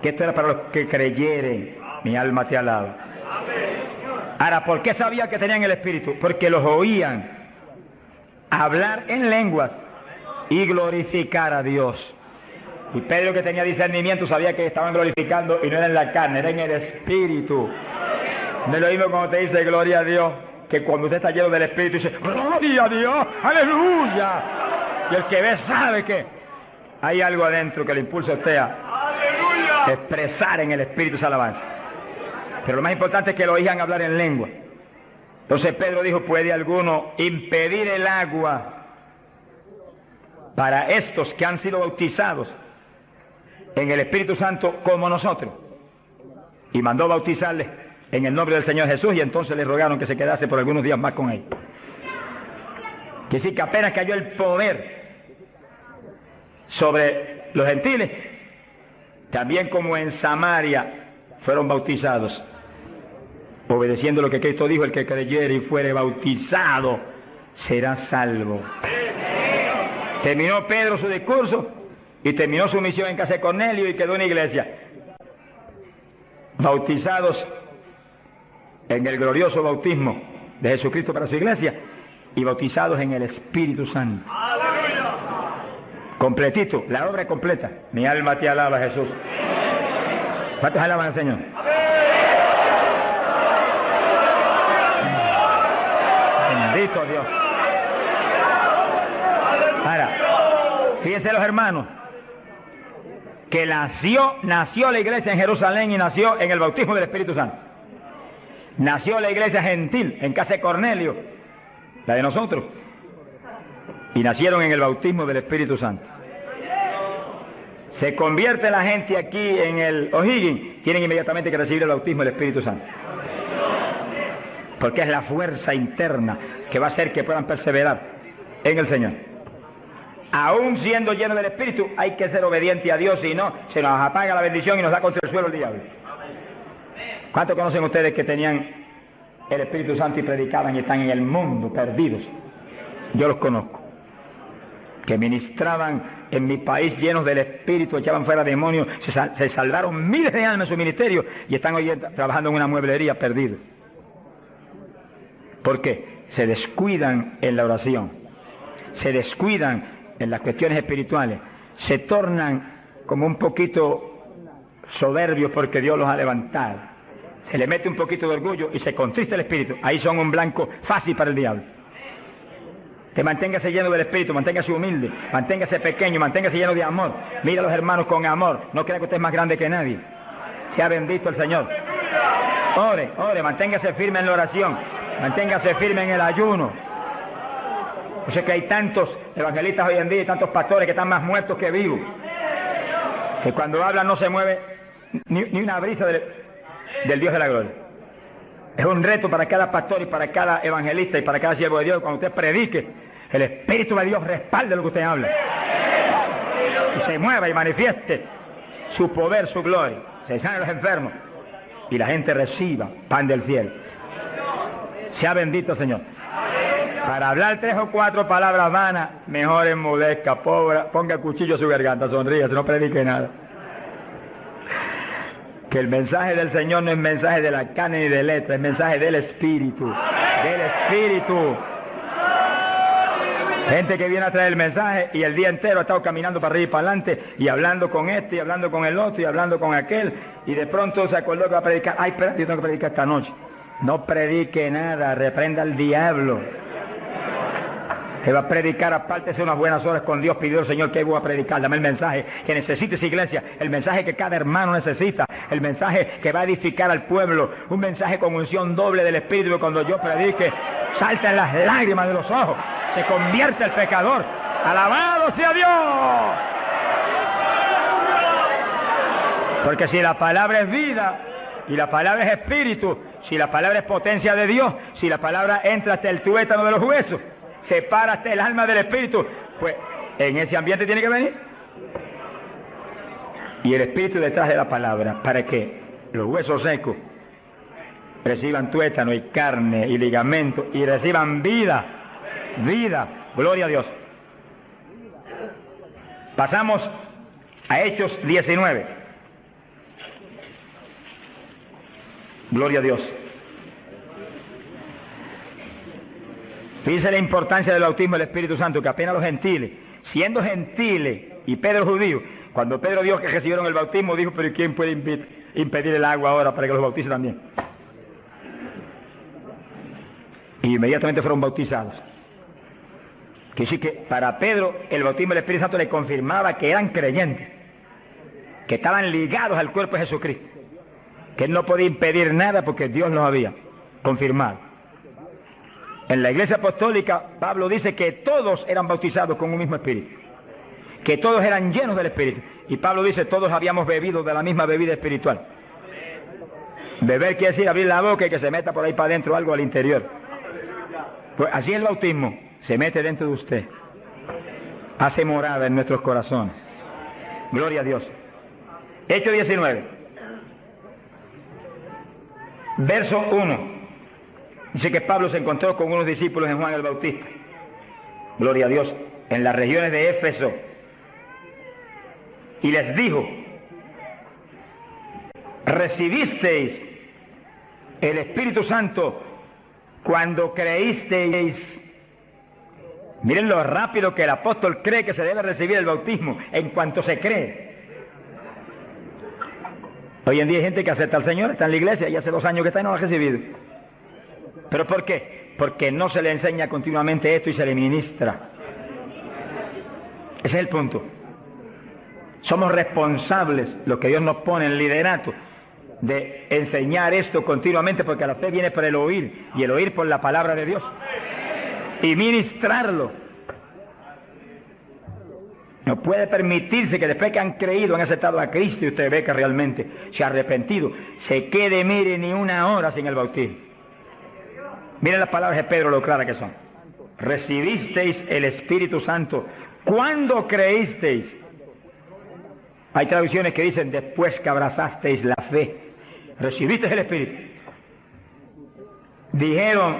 Speaker 1: que esto era para los que creyeren. Mi alma te alaba. Ahora, ¿por qué sabía que tenían el Espíritu? Porque los oían hablar en lenguas y glorificar a Dios. Y Pedro, que tenía discernimiento, sabía que estaban glorificando y no era en la carne, era en el Espíritu. No es lo mismo cuando te dice gloria a Dios, que cuando usted está lleno del Espíritu dice gloria a Dios, aleluya. Y el que ve sabe que hay algo adentro que le impulsa a usted a expresar en el Espíritu esa alabanza. Pero lo más importante es que lo oigan hablar en lengua. Entonces Pedro dijo, ¿puede alguno impedir el agua para estos que han sido bautizados en el Espíritu Santo como nosotros? Y mandó bautizarles en el nombre del Señor Jesús, y entonces le rogaron que se quedase por algunos días más con él. Que sí, que apenas cayó el poder sobre los gentiles, también como en Samaria fueron bautizados. obedeciendo lo que Cristo dijo: el que creyere y fuere bautizado será salvo. Terminó Pedro su discurso y terminó su misión en casa de Cornelio y quedó una iglesia. Bautizados en el glorioso bautismo de Jesucristo para su iglesia y bautizados en el Espíritu Santo. Completito, la obra es completa. Mi alma te alaba, Jesús. ¿Cuántos alaban al Señor? Bendito Dios. Ahora, fíjense los hermanos, que nació la iglesia en Jerusalén y nació en el bautismo del Espíritu Santo. Nació la iglesia gentil en casa de Cornelio, la de nosotros, y nacieron en el bautismo del Espíritu Santo. Se convierte la gente aquí en el O'Higgins, tienen inmediatamente que recibir el bautismo del Espíritu Santo, porque es la fuerza interna que va a hacer que puedan perseverar en el Señor. Aún siendo llenos del Espíritu, hay que ser obediente a Dios, si no, se nos apaga la bendición y nos da contra el suelo el diablo. ¿Cuántos conocen ustedes que tenían el Espíritu Santo y predicaban y están en el mundo perdidos? Yo los conozco. Que ministraban en mi país llenos del Espíritu, echaban fuera demonios, se salvaron miles de almas en su ministerio y están hoy trabajando en una mueblería perdidos. ¿Por qué? Se descuidan en la oración, se descuidan en las cuestiones espirituales, se tornan como un poquito soberbios porque Dios los ha levantado, se le mete un poquito de orgullo y se contrista el espíritu. Ahí son un blanco fácil para el diablo. Que manténgase lleno del Espíritu, manténgase humilde, manténgase pequeño, manténgase lleno de amor. Mira a los hermanos con amor, no crea que usted es más grande que nadie. Sea bendito el Señor. Ore, manténgase firme en la oración, manténgase firme en el ayuno. Yo sé que hay tantos evangelistas hoy en día y tantos pastores que están más muertos que vivos, que cuando hablan no se mueve ni una brisa del Dios de la gloria. Es un reto para cada pastor y para cada evangelista y para cada siervo de Dios. Cuando usted predique, el Espíritu de Dios respalde lo que usted habla y se mueva y manifieste su poder, su gloria, se sanen los enfermos y la gente reciba pan del cielo. Sea bendito, Señor. Para hablar 3 o 4 palabras vanas, mejor enmudezca, ponga cuchillo a su garganta, sonríe, no predique nada. Que el mensaje del Señor no es mensaje de la carne ni de letra, es mensaje del Espíritu. Del Espíritu. Gente que viene a traer el mensaje y el día entero ha estado caminando para arriba y para adelante y hablando con este y hablando con el otro y hablando con aquel y de pronto se acordó que va a predicar. Ay, espérate, yo tengo que predicar esta noche. No predique nada, reprenda al diablo. Se va a predicar, apártese unas buenas horas con Dios, pidió al Señor que voy a predicar, dame el mensaje que necesita esa iglesia, el mensaje que cada hermano necesita, el mensaje que va a edificar al pueblo, un mensaje con unción doble del Espíritu, que cuando yo predique, saltan las lágrimas de los ojos, se convierte el pecador, alabado sea Dios. Porque si la palabra es vida, y la palabra es espíritu, si la palabra es potencia de Dios, si la palabra entra hasta el tuétano de los huesos, separa hasta el alma del espíritu, pues en ese ambiente tiene que venir. Y el espíritu detrás de la palabra, para que los huesos secos reciban tuétano y carne y ligamento y reciban vida, gloria a Dios. Pasamos a Hechos 19. Gloria a Dios. Fíjense la importancia del bautismo del Espíritu Santo, que apenas los gentiles, siendo gentiles y Pedro judío, cuando Pedro dijo que recibieron el bautismo, dijo, pero ¿quién puede impedir el agua ahora para que los bautice también? Y inmediatamente fueron bautizados. Que sí que para Pedro el bautismo del Espíritu Santo le confirmaba que eran creyentes, que estaban ligados al cuerpo de Jesucristo, que él no podía impedir nada porque Dios los había confirmado. En la iglesia apostólica, Pablo dice que todos eran bautizados con un mismo espíritu, que todos eran llenos del espíritu. Y Pablo dice, todos habíamos bebido de la misma bebida espiritual. Beber quiere decir abrir la boca y que se meta por ahí para adentro algo al interior. Pues así el bautismo se mete dentro de usted, hace morada en nuestros corazones. Gloria a Dios. Hechos 19. Verso 1. Dice que Pablo se encontró con unos discípulos en Juan el Bautista. Gloria a Dios. En las regiones de Éfeso. Y les dijo: ¿recibisteis el Espíritu Santo cuando creísteis? Miren lo rápido que el apóstol cree que se debe recibir el bautismo, en cuanto se cree. Hoy en día hay gente que acepta al Señor, está en la iglesia y hace 2 años que está y no lo ha recibido. ¿Pero por qué? Porque no se le enseña continuamente esto y se le ministra. Ese es el punto. Somos responsables, los que Dios nos pone en liderato, de enseñar esto continuamente, porque la fe viene por el oír, y el oír por la palabra de Dios, y ministrarlo. No puede permitirse que después que han creído, han aceptado a Cristo, y usted ve que realmente se ha arrepentido, se quede, mire, ni una hora sin el bautismo. Miren las palabras de Pedro, lo claras que son. Recibisteis el Espíritu Santo cuando creísteis. Hay traducciones que dicen después que abrazasteis la fe. Recibisteis el Espíritu. Dijeron,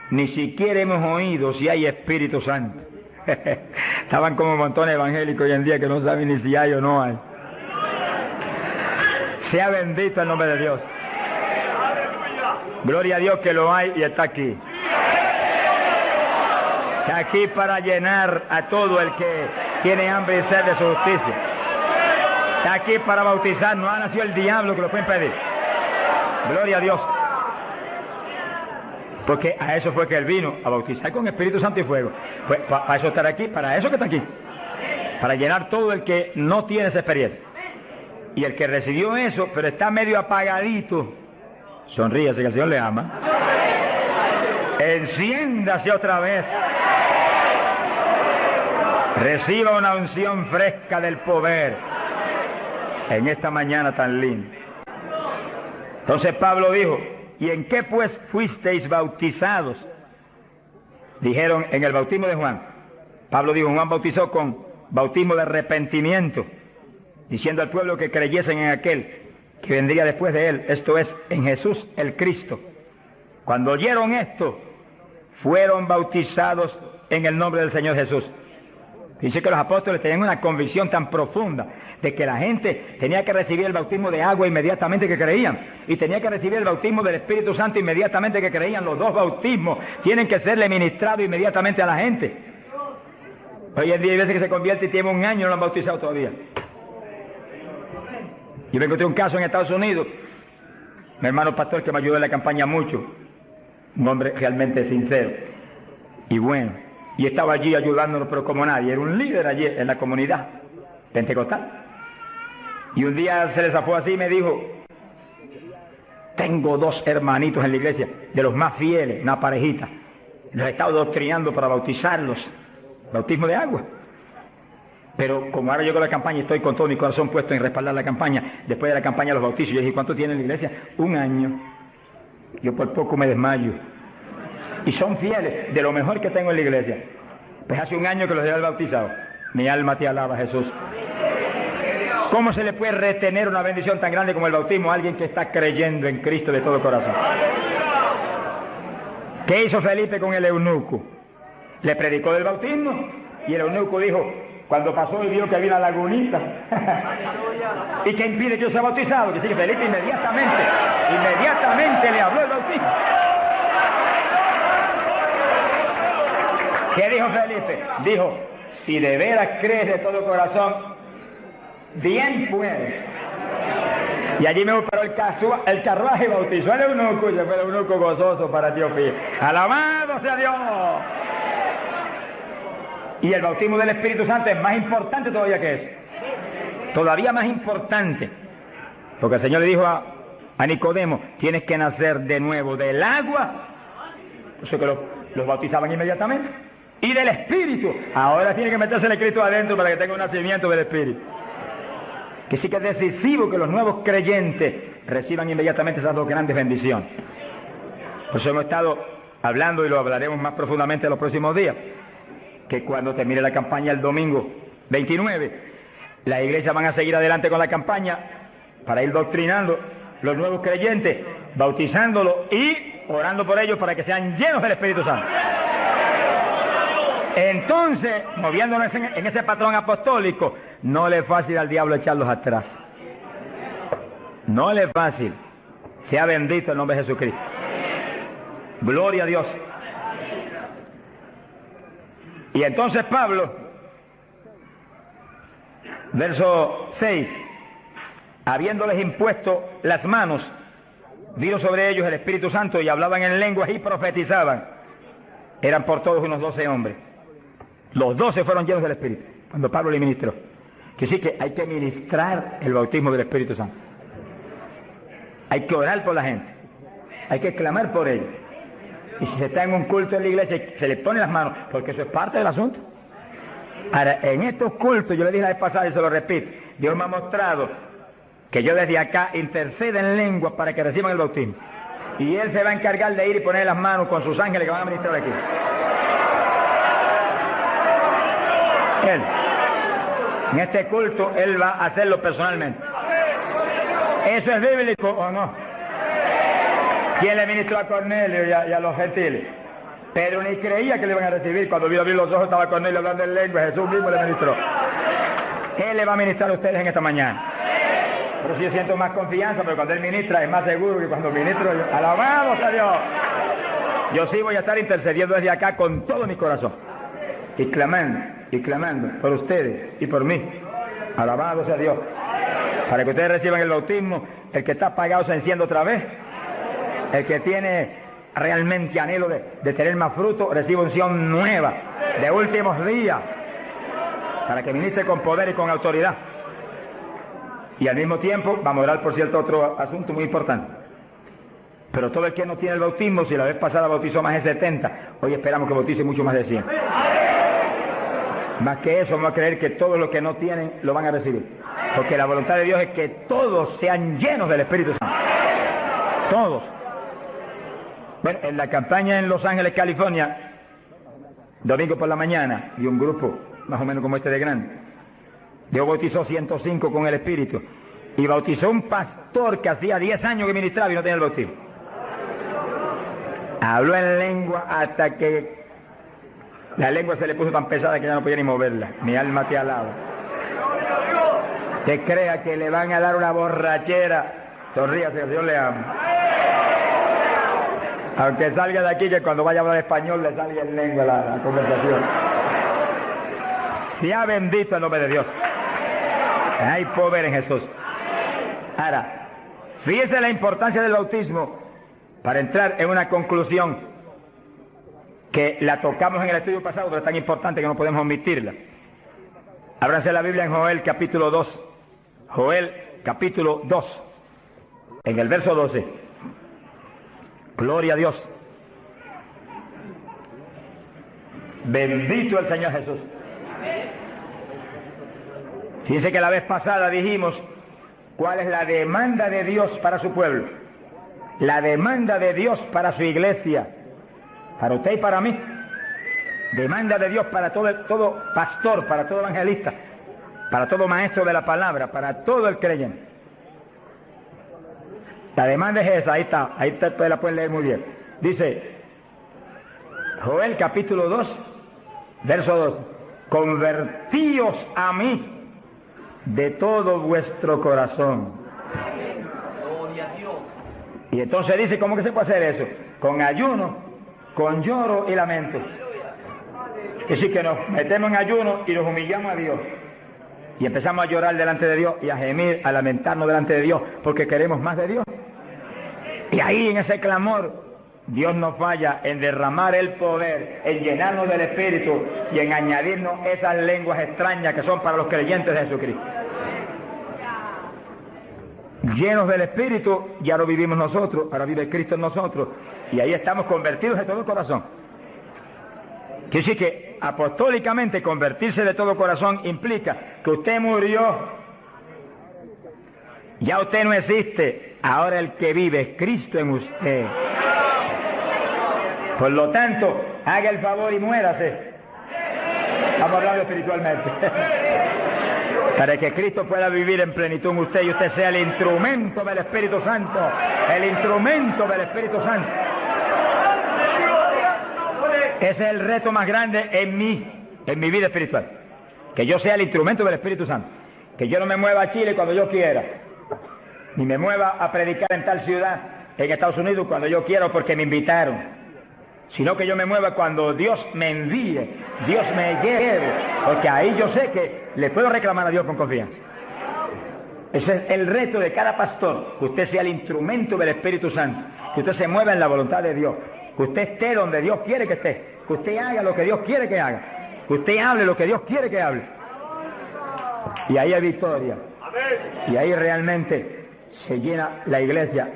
Speaker 1: ni siquiera hemos oído si hay Espíritu Santo. Estaban como montones evangélicos hoy en día que no saben ni si hay o no hay. Sea bendito el nombre de Dios. Gloria a Dios que lo hay y está aquí. Está aquí para llenar a todo el que tiene hambre y sed de su justicia. Está aquí para bautizar. No ha nacido el diablo que lo puede impedir. Gloria a Dios. Porque a eso fue que él vino, a bautizar con Espíritu Santo y fuego. Pues para eso estar aquí, para eso que está aquí. Para llenar todo el que no tiene esa experiencia. Y el que recibió eso, pero está medio apagadito, sonríase que el Señor le ama. Enciéndase otra vez. Reciba una unción fresca del poder en esta mañana tan linda. Entonces Pablo dijo: ¿y en qué pues fuisteis bautizados? Dijeron: en el bautismo de Juan. Pablo dijo: Juan bautizó con bautismo de arrepentimiento, diciendo al pueblo que creyesen en aquel que vendría después de él, esto es, en Jesús el Cristo. Cuando oyeron esto, fueron bautizados en el nombre del Señor Jesús. Dice que los apóstoles tenían una convicción tan profunda de que la gente tenía que recibir el bautismo de agua inmediatamente que creían, y tenía que recibir el bautismo del Espíritu Santo inmediatamente que creían. Los dos bautismos tienen que serle ministrados inmediatamente a la gente. Hoy en día hay veces que se convierte y tiene 1 año y no lo han bautizado todavía. Yo me encontré un caso en Estados Unidos, mi hermano pastor que me ayudó en la campaña mucho, un hombre realmente sincero y bueno, y estaba allí ayudándonos, pero como nadie, era un líder allí en la comunidad pentecostal. Y un día se le zafó así y me dijo: tengo 2 hermanitos en la iglesia, de los más fieles, una parejita, los he estado doctrinando para bautizarlos, bautismo de agua. Pero como ahora llegó la campaña y estoy con todo mi corazón puesto en respaldar la campaña, después de la campaña los bautizos, yo dije: ¿cuánto tienen en la iglesia? 1 año. Yo por poco me desmayo. Y son fieles, de lo mejor que tengo en la iglesia. Pues hace 1 año que los he bautizado. Mi alma te alaba, Jesús. ¿Cómo se le puede retener una bendición tan grande como el bautismo a alguien que está creyendo en Cristo de todo corazón? ¿Qué hizo Felipe con el eunuco? Le predicó del bautismo y el eunuco dijo, cuando pasó y vio que había una lagunita y que impide que yo sea bautizado, que sí, Felipe inmediatamente le habló el bautismo. ¿Qué dijo Felipe? Dijo, si de veras crees de todo corazón, bien puedes. Y allí me paró el carruaje y bautizó al eunuco, y se fue el eunuco gozoso para Etiopía. ¡Alabado sea Dios! Y el bautismo del Espíritu Santo es más importante todavía que eso. Todavía más importante. Porque el Señor le dijo a Nicodemo, tienes que nacer de nuevo del agua. O sea que los bautizaban inmediatamente. Y del Espíritu. Ahora tiene que meterse el Cristo adentro para que tenga un nacimiento del Espíritu. Que sí que es decisivo que los nuevos creyentes reciban inmediatamente esas 2 grandes bendiciones. Por eso hemos estado hablando y lo hablaremos más profundamente en los próximos días. Que cuando termine la campaña el domingo 29, las iglesias van a seguir adelante con la campaña para ir doctrinando los nuevos creyentes, bautizándolos y orando por ellos para que sean llenos del Espíritu Santo. Entonces, moviéndonos en ese patrón apostólico, no le es fácil al diablo echarlos atrás. No le es fácil. Sea bendito el nombre de Jesucristo. Gloria a Dios. Y entonces Pablo, verso 6, habiéndoles impuesto las manos, vino sobre ellos el Espíritu Santo y hablaban en lenguas y profetizaban. Eran por todos unos 12 hombres. Los 12 fueron llenos del Espíritu, cuando Pablo le ministró. Que sí que hay que ministrar el bautismo del Espíritu Santo. Hay que orar por la gente. Hay que clamar por ellos. Y si se está en un culto en la iglesia, se le pone las manos, porque eso es parte del asunto. Ahora, en estos cultos, yo le dije la vez pasada y se lo repito, Dios me ha mostrado que yo desde acá intercedo en lengua para que reciban el bautismo. Y Él se va a encargar de ir y poner las manos con sus ángeles que van a ministrar aquí. Él. En este culto, Él va a hacerlo personalmente. ¿Eso es bíblico o no? ¿Quién le ministró a Cornelio y a los gentiles? Pedro ni creía que le iban a recibir. Cuando vio abrir los ojos estaba Cornelio hablando en lengua. Jesús mismo le ministró. Él le va a ministrar a ustedes en esta mañana. Pero sí yo siento más confianza, pero cuando Él ministra es más seguro que cuando ministro yo. ¡Alabado sea Dios! Yo sí voy a estar intercediendo desde acá con todo mi corazón. Y clamando por ustedes y por mí. Alabado sea Dios. Para que ustedes reciban el bautismo, el que está apagado se enciende otra vez. El que tiene realmente anhelo de tener más fruto, recibe unción nueva, de últimos días, para que ministre con poder y con autoridad. Y al mismo tiempo, vamos a orar por cierto otro asunto muy importante. Pero todo el que no tiene el bautismo, si la vez pasada bautizó más de 70, hoy esperamos que bautice mucho más de 100. Más que eso, vamos a creer que todos los que no tienen lo van a recibir. Porque la voluntad de Dios es que todos sean llenos del Espíritu Santo. Todos. Bueno, en la campaña en Los Ángeles, California, domingo por la mañana, y un grupo más o menos como este de grande, Dios bautizó 105 con el Espíritu. Y bautizó un pastor que hacía 10 años que ministraba y no tenía el bautismo. Habló en lengua hasta que la lengua se le puso tan pesada que ya no podía ni moverla. Mi alma te alaba. Que crea que le van a dar una borrachera. Sonríase, Dios le ama. Aunque salga de aquí, que cuando vaya a hablar español le salga en lengua la conversación. Sea bendito el nombre de Dios. Hay poder en Jesús. Ahora, fíjese la importancia del bautismo para entrar en una conclusión que la tocamos en el estudio pasado, pero es tan importante que no podemos omitirla. Ábranse la Biblia en Joel capítulo 2. Joel capítulo 2, en el verso 12. Gloria a Dios. Bendito el Señor Jesús. Fíjense que la vez pasada dijimos cuál es la demanda de Dios para su pueblo. La demanda de Dios para su iglesia. Para usted y para mí. Demanda de Dios para todo pastor, para todo evangelista, para todo maestro de la palabra, para todo el creyente. La demanda es esa, ahí ustedes la pueden leer muy bien. Dice, Joel capítulo 2, verso 2, convertíos a mí de todo vuestro corazón. Y entonces dice, ¿cómo que se puede hacer eso? Con ayuno, con lloro y lamento. Es decir, que nos metemos en ayuno y nos humillamos a Dios. Y empezamos a llorar delante de Dios y a gemir, a lamentarnos delante de Dios, porque queremos más de Dios. Y ahí en ese clamor, Dios no falla en derramar el poder, en llenarnos del Espíritu y en añadirnos esas lenguas extrañas que son para los creyentes de Jesucristo. Llenos del Espíritu, ya lo vivimos nosotros, ahora vive Cristo en nosotros, y ahí estamos convertidos de todo corazón. Quiere decir que apostólicamente convertirse de todo corazón implica que usted murió, ya usted no existe, ahora el que vive es Cristo en usted. Por lo tanto, haga el favor y muérase. Vamos a hablar espiritualmente. Para que Cristo pueda vivir en plenitud en usted y usted sea el instrumento del Espíritu Santo. El instrumento del Espíritu Santo. Ese es el reto más grande en mi vida espiritual. Que yo sea el instrumento del Espíritu Santo. Que yo no me mueva a Chile cuando yo quiera. Ni me mueva a predicar en tal ciudad, en Estados Unidos, cuando yo quiera o porque me invitaron. Sino que yo me mueva cuando Dios me envíe, Dios me lleve. Porque ahí yo sé que le puedo reclamar a Dios con confianza. Ese es el reto de cada pastor. Que usted sea el instrumento del Espíritu Santo. Que usted se mueva en la voluntad de Dios. Que usted esté donde Dios quiere que esté. Que usted haga lo que Dios quiere que haga. Que usted hable lo que Dios quiere que hable. Y ahí hay victoria. Y ahí realmente se llena la iglesia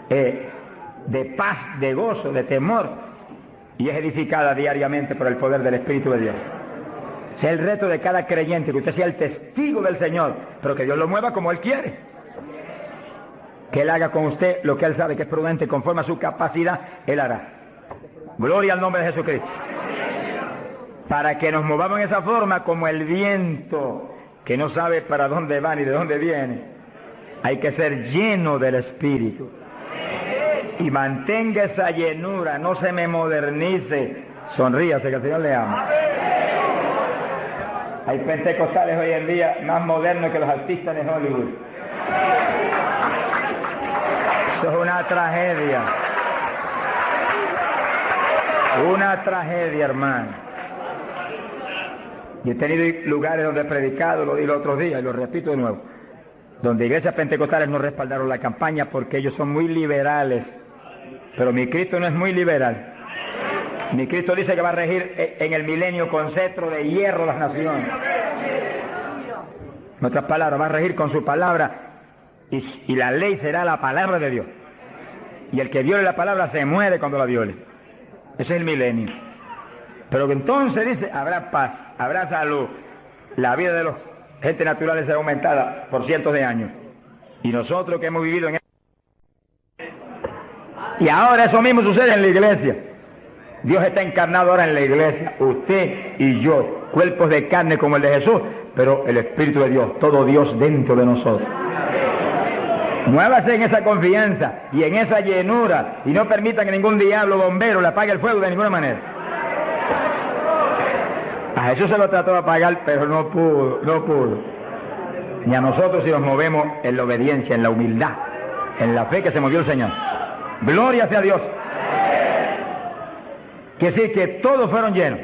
Speaker 1: de paz, de gozo, de temor. Y es edificada diariamente por el poder del Espíritu de Dios. Ese es el reto de cada creyente. Que usted sea el testigo del Señor. Pero que Dios lo mueva como Él quiere. Que Él haga con usted lo que Él sabe que es prudente. Conforme a su capacidad, Él hará. Gloria al nombre de Jesucristo. Para que nos movamos en esa forma como el viento, que no sabe para dónde va ni de dónde viene. Hay que ser lleno del Espíritu. Y mantenga esa llenura, no se me modernice. Sonríase que el Señor le ama. Hay pentecostales hoy en día más modernos que los artistas de Hollywood. Eso es una tragedia. Una tragedia, hermano. Y he tenido lugares donde he predicado, lo dije los otros días y lo repito de nuevo, donde iglesias pentecostales no respaldaron la campaña porque ellos son muy liberales. Pero mi Cristo no es muy liberal. Mi Cristo dice que va a regir en el milenio con cetro de hierro las naciones. En otras palabras, va a regir con su palabra y la ley será la palabra de Dios. Y el que viole la palabra se muere cuando la viole. Ese es el milenio. Pero que entonces dice, habrá paz, habrá salud. La vida de los gente naturales será aumentada por cientos de años. Y nosotros que hemos vivido en y ahora eso mismo sucede en la iglesia. Dios está encarnado ahora en la iglesia, usted y yo, cuerpos de carne como el de Jesús, pero el Espíritu de Dios, todo Dios dentro de nosotros. Muévase en esa confianza y en esa llenura y no permita que ningún diablo bombero le apague el fuego de ninguna manera. A Jesús se lo trató de apagar, pero no pudo. Ni a nosotros si nos movemos en la obediencia, en la humildad, en la fe que se movió el Señor. Gloria sea a Dios. Quiere decir que todos fueron llenos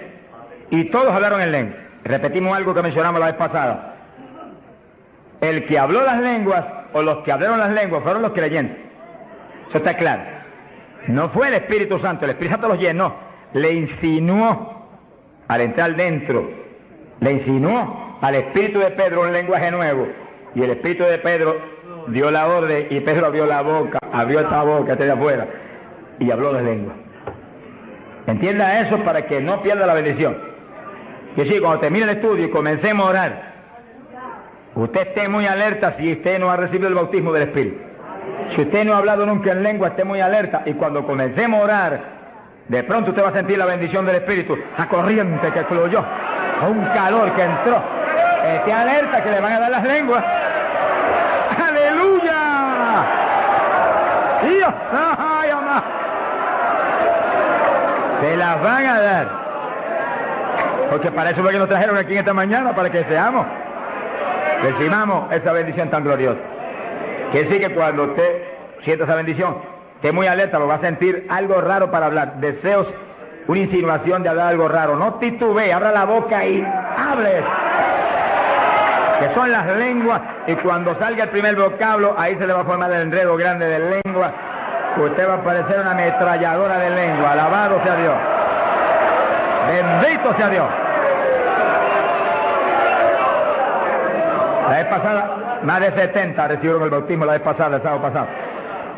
Speaker 1: y todos hablaron en lengua. Repetimos algo que mencionamos la vez pasada. El que habló las lenguas o los que hablaron las lenguas fueron los creyentes. Eso está claro. No fue el Espíritu Santo, el Espíritu Santo los llenó, le insinuó al entrar dentro, le insinuó al Espíritu de Pedro un lenguaje nuevo y el Espíritu de Pedro dio la orden y Pedro abrió la boca, abrió esta boca de afuera y habló las lenguas. Entienda eso para que no pierda la bendición. Y así, cuando termine el estudio y comencemos a orar, usted esté muy alerta si usted no ha recibido el bautismo del Espíritu. Si usted no ha hablado nunca en lengua, esté muy alerta. Y cuando comencemos a orar, de pronto usted va a sentir la bendición del Espíritu, la corriente que fluyó, un calor que entró. Esté alerta que le van a dar las lenguas. ¡Aleluya! ¡Dios! ¡Ay, amá! Se las van a dar. Porque para eso fue que nos trajeron aquí en esta mañana, para que seamos, recibamos esa bendición tan gloriosa. Quiere decir que cuando usted sienta esa bendición, esté muy alerta, lo va a sentir algo raro para hablar, deseos, una insinuación de hablar algo raro. No titubee, abra la boca y hable. Que son las lenguas, y cuando salga el primer vocablo, ahí se le va a formar el enredo grande de lengua. Usted va a parecer una ametralladora de lengua. Alabado sea Dios. Bendito sea Dios. La vez pasada, más de 70 recibieron el bautismo la vez pasada, el sábado pasado.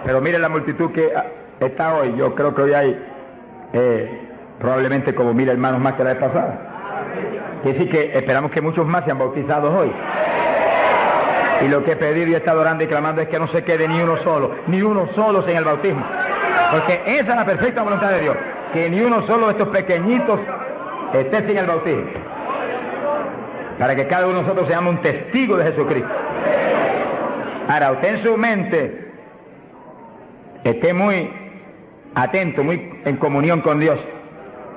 Speaker 1: Pero miren la multitud que está hoy. Yo creo que hoy hay probablemente como 1000 hermanos más que la vez pasada. Quiere decir que esperamos que muchos más sean bautizados hoy. Y lo que he pedido y he estado orando y clamando es que no se quede ni uno solo sin el bautismo. Porque esa es la perfecta voluntad de Dios, que ni uno solo de estos pequeñitos esté sin el bautismo. para que cada uno de nosotros seamos un testigo de Jesucristo. Ahora, usted en su mente esté muy atento, muy en comunión con Dios,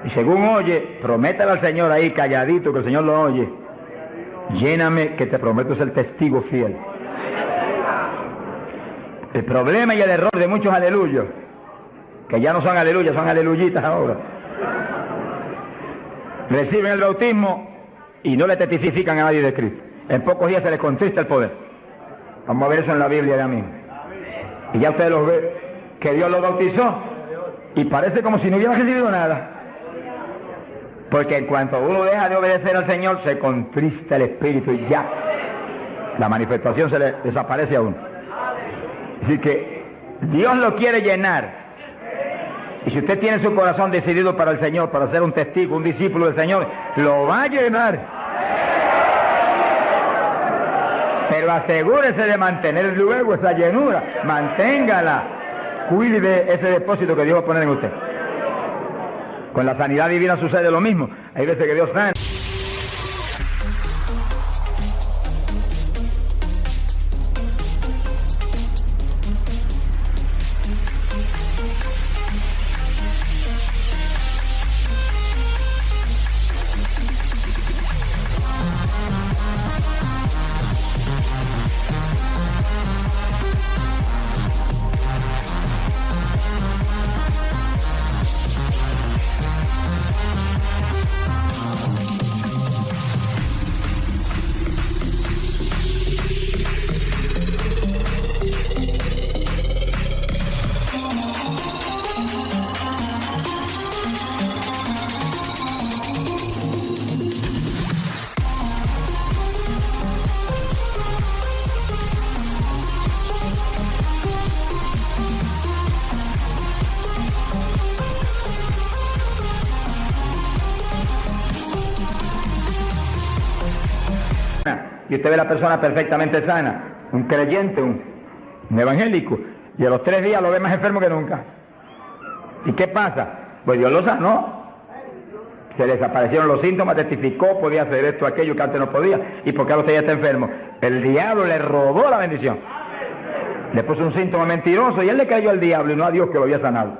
Speaker 1: y según oye, prométale al Señor ahí calladito, que el Señor lo oye: lléname, que te prometo ser testigo fiel. El problema y el error de muchos aleluyos, que ya no son aleluyas, son aleluyitas ahora, reciben el bautismo y no le testifican a nadie de Cristo. En pocos días se les contrista el poder. Vamos a ver eso en la Biblia ya mismo. Y ya ustedes los ven, que Dios los bautizó y parece como si no hubiera recibido nada. Porque en cuanto uno deja de obedecer al Señor, se contrista el Espíritu y ya la manifestación se le desaparece a uno. Así que Dios lo quiere llenar. Y si usted tiene su corazón decidido para el Señor, para ser un testigo, un discípulo del Señor, lo va a llenar. Pero asegúrese de mantener luego esa llenura, manténgala, cuide de ese depósito que Dios va a poner en usted. Con la sanidad divina sucede lo mismo. Hay veces que Dios sana. Y usted ve a la persona perfectamente sana, un creyente, un evangélico, y a los 3 días lo ve más enfermo que nunca. ¿Y qué pasa? Pues Dios lo sanó. Se le desaparecieron los síntomas, testificó, podía hacer esto, aquello que antes no podía. ¿Y por qué ahora usted ya está enfermo? El diablo le robó la bendición. Le puso un síntoma mentiroso y él le creyó al diablo y no a Dios que lo había sanado.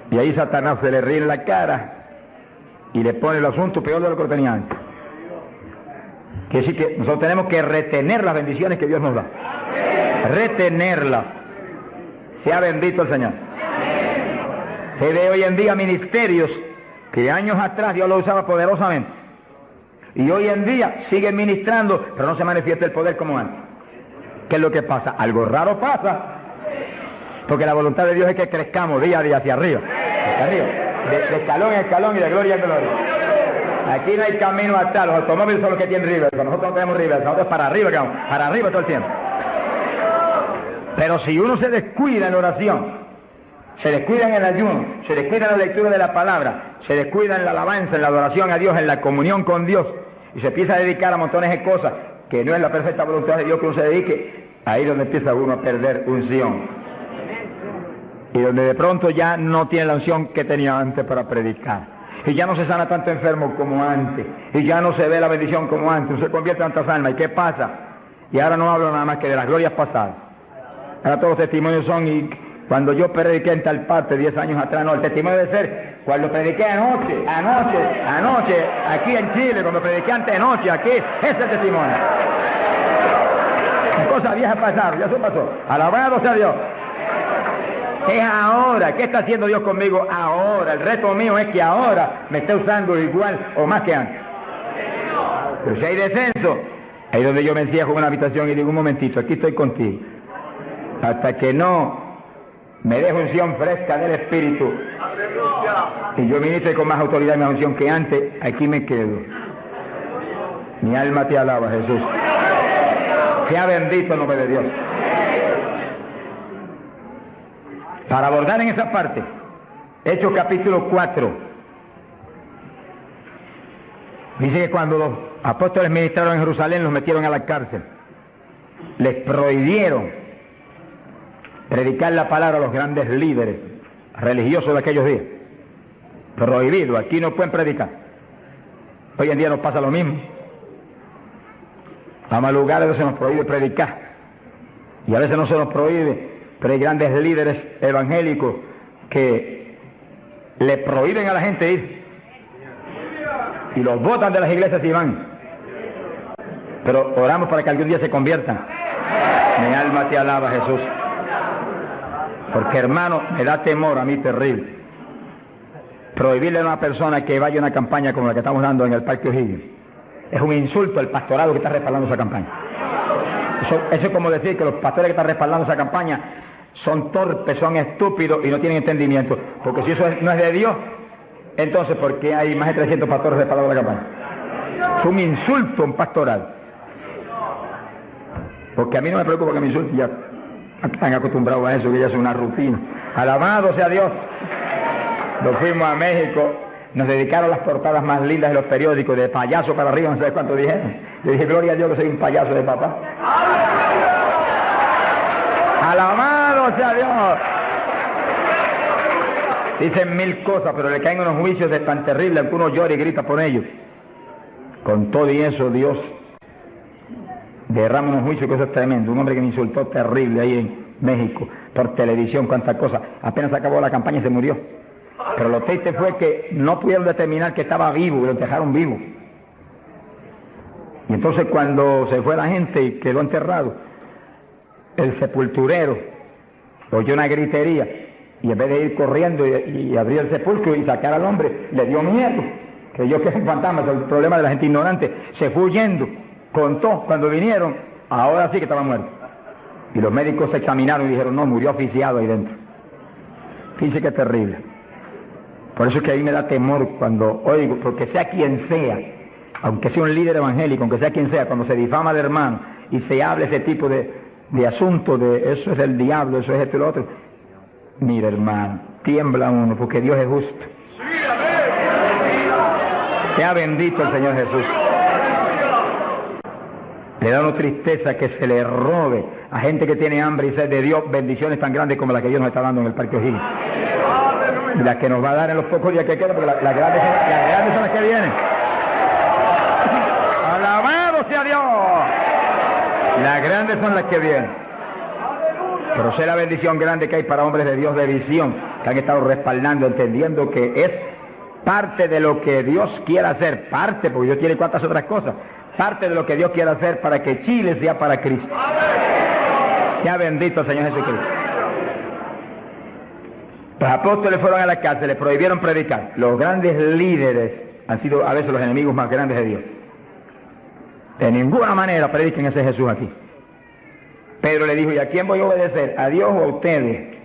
Speaker 1: Y ahí Satanás se le ríe en la cara y le pone el asunto peor de lo que lo tenía antes. Quiere decir que nosotros tenemos que retener las bendiciones que Dios nos da. Retenerlas. Sea bendito el Señor. Se ve hoy en día ministerios que años atrás Dios los usaba poderosamente. Y hoy en día siguen ministrando, pero no se manifiesta el poder como antes. ¿Qué es lo que pasa? Algo raro pasa. Porque la voluntad de Dios es que crezcamos día a día hacia arriba. Hacia arriba. De escalón en escalón y de gloria en gloria. Aquí no hay camino atrás, los automóviles son los que tienen reversa, nosotros no tenemos reversa, nosotros para arriba todo el tiempo. Pero si uno se descuida en la oración, se descuida en el ayuno, se descuida en la lectura de la palabra, se descuida en la alabanza, en la adoración a Dios, en la comunión con Dios, y se empieza a dedicar a montones de cosas que no es la perfecta voluntad de Dios que uno se dedique, ahí es donde empieza uno a perder unción. Y donde de pronto ya no tiene la unción que tenía antes para predicar. Y ya no se sana tanto enfermo como antes, y ya no se ve la bendición como antes, no se convierte en tantas almas. ¿Y qué pasa? Y ahora no hablo nada más que de las glorias pasadas. Ahora todos los testimonios son, y cuando yo prediqué en tal parte 10 años atrás, no, el testimonio debe ser cuando prediqué anoche, aquí en Chile, cuando prediqué antes de noche, aquí, ese es el testimonio. Cosas viejas pasaron, ya eso pasó. Alabado sea Dios. Es ahora. ¿Qué está haciendo Dios conmigo ahora? El reto mío es que ahora me esté usando igual o más que antes. Pero si hay descenso, ahí es donde yo me encierro en una habitación y digo: un momentito, aquí estoy contigo. Hasta que no me dejo unción fresca del Espíritu y yo ministre con más autoridad y más unción que antes, aquí me quedo. Mi alma te alaba, Jesús. Sea bendito el nombre de Dios. Para abordar en esa parte, Hechos capítulo 4, dice que cuando los apóstoles ministraron en Jerusalén, los metieron a la cárcel. Les prohibieron predicar la palabra a los grandes líderes religiosos de aquellos días. Prohibido, aquí no pueden predicar. Hoy en día nos pasa lo mismo. Vamos a lugares donde se nos prohíbe predicar. Y a veces no se nos prohíbe, pero hay grandes líderes evangélicos que le prohíben a la gente ir. Y los botan de las iglesias y van. Pero oramos para que algún día se conviertan. Mi alma te alaba, Jesús. Porque, hermano, me da temor a mí terrible prohibirle a una persona que vaya a una campaña como la que estamos dando en el Parque O'Higgins. Es un insulto al pastorado que está respaldando esa campaña. Eso es como decir que los pastores que están respaldando esa campaña son torpes, son estúpidos y no tienen entendimiento. Porque si eso no es de Dios, entonces ¿por qué hay más de 300 pastores respaldando la campaña? Es un insulto a un pastoral. Porque a mí no me preocupa que me insulten, ya están acostumbrados a eso, que ya es una rutina. Alabado sea Dios. Nos fuimos a México, nos dedicaron las portadas más lindas de los periódicos, de payaso para arriba, no sé cuánto dijeron. Yo dije, gloria a Dios que soy un payaso de papá. Alabado sea Dios. Dicen mil cosas, pero le caen unos juicios de tan terribles que uno llora y grita por ellos. Con todo y eso, Dios derrama unos juicios que eso es tremendo. Un hombre que me insultó terrible ahí en México, por televisión, cuántas cosas. Apenas acabó la campaña y se murió. Pero lo triste fue que no pudieron determinar que estaba vivo, y lo dejaron vivo. Y entonces cuando se fue la gente y quedó enterrado, el sepulturero oyó una gritería y en vez de ir corriendo y abrir el sepulcro y sacar al hombre, le dio miedo, creyó que era un fantasma. El problema de la gente ignorante, se fue huyendo, contó, cuando vinieron, ahora sí que estaba muerto. Y los médicos se examinaron y dijeron, no, murió asfixiado ahí dentro. Fíjense qué terrible. Por eso es que a mí me da temor cuando oigo, porque sea quien sea, aunque sea un líder evangélico, aunque sea quien sea, cuando se difama al hermano y se habla ese tipo de asunto, de eso es del diablo, eso es esto y lo otro, mira, hermano, tiembla uno, porque Dios es justo. Sea bendito el Señor Jesús. Le da una tristeza que se le robe a gente que tiene hambre y sed de Dios bendiciones tan grandes como las que Dios nos está dando en el Parque O'Higgins. Y las que nos va a dar en los pocos días que quedan, porque las grandes son las que vienen. ¡Alabado sea Dios! Las grandes son las que vienen. Pero sé la bendición grande que hay para hombres de Dios de visión, que han estado respaldando, entendiendo que es parte de lo que Dios quiere hacer, parte, porque Dios tiene cuantas otras cosas, parte de lo que Dios quiere hacer para que Chile sea para Cristo. Sea bendito el Señor Jesucristo. Los apóstoles fueron a la cárcel, les prohibieron predicar. Los grandes líderes han sido a veces los enemigos más grandes de Dios. De ninguna manera prediquen ese Jesús aquí. Pedro le dijo, ¿y a quién voy a obedecer? ¿A Dios o a ustedes?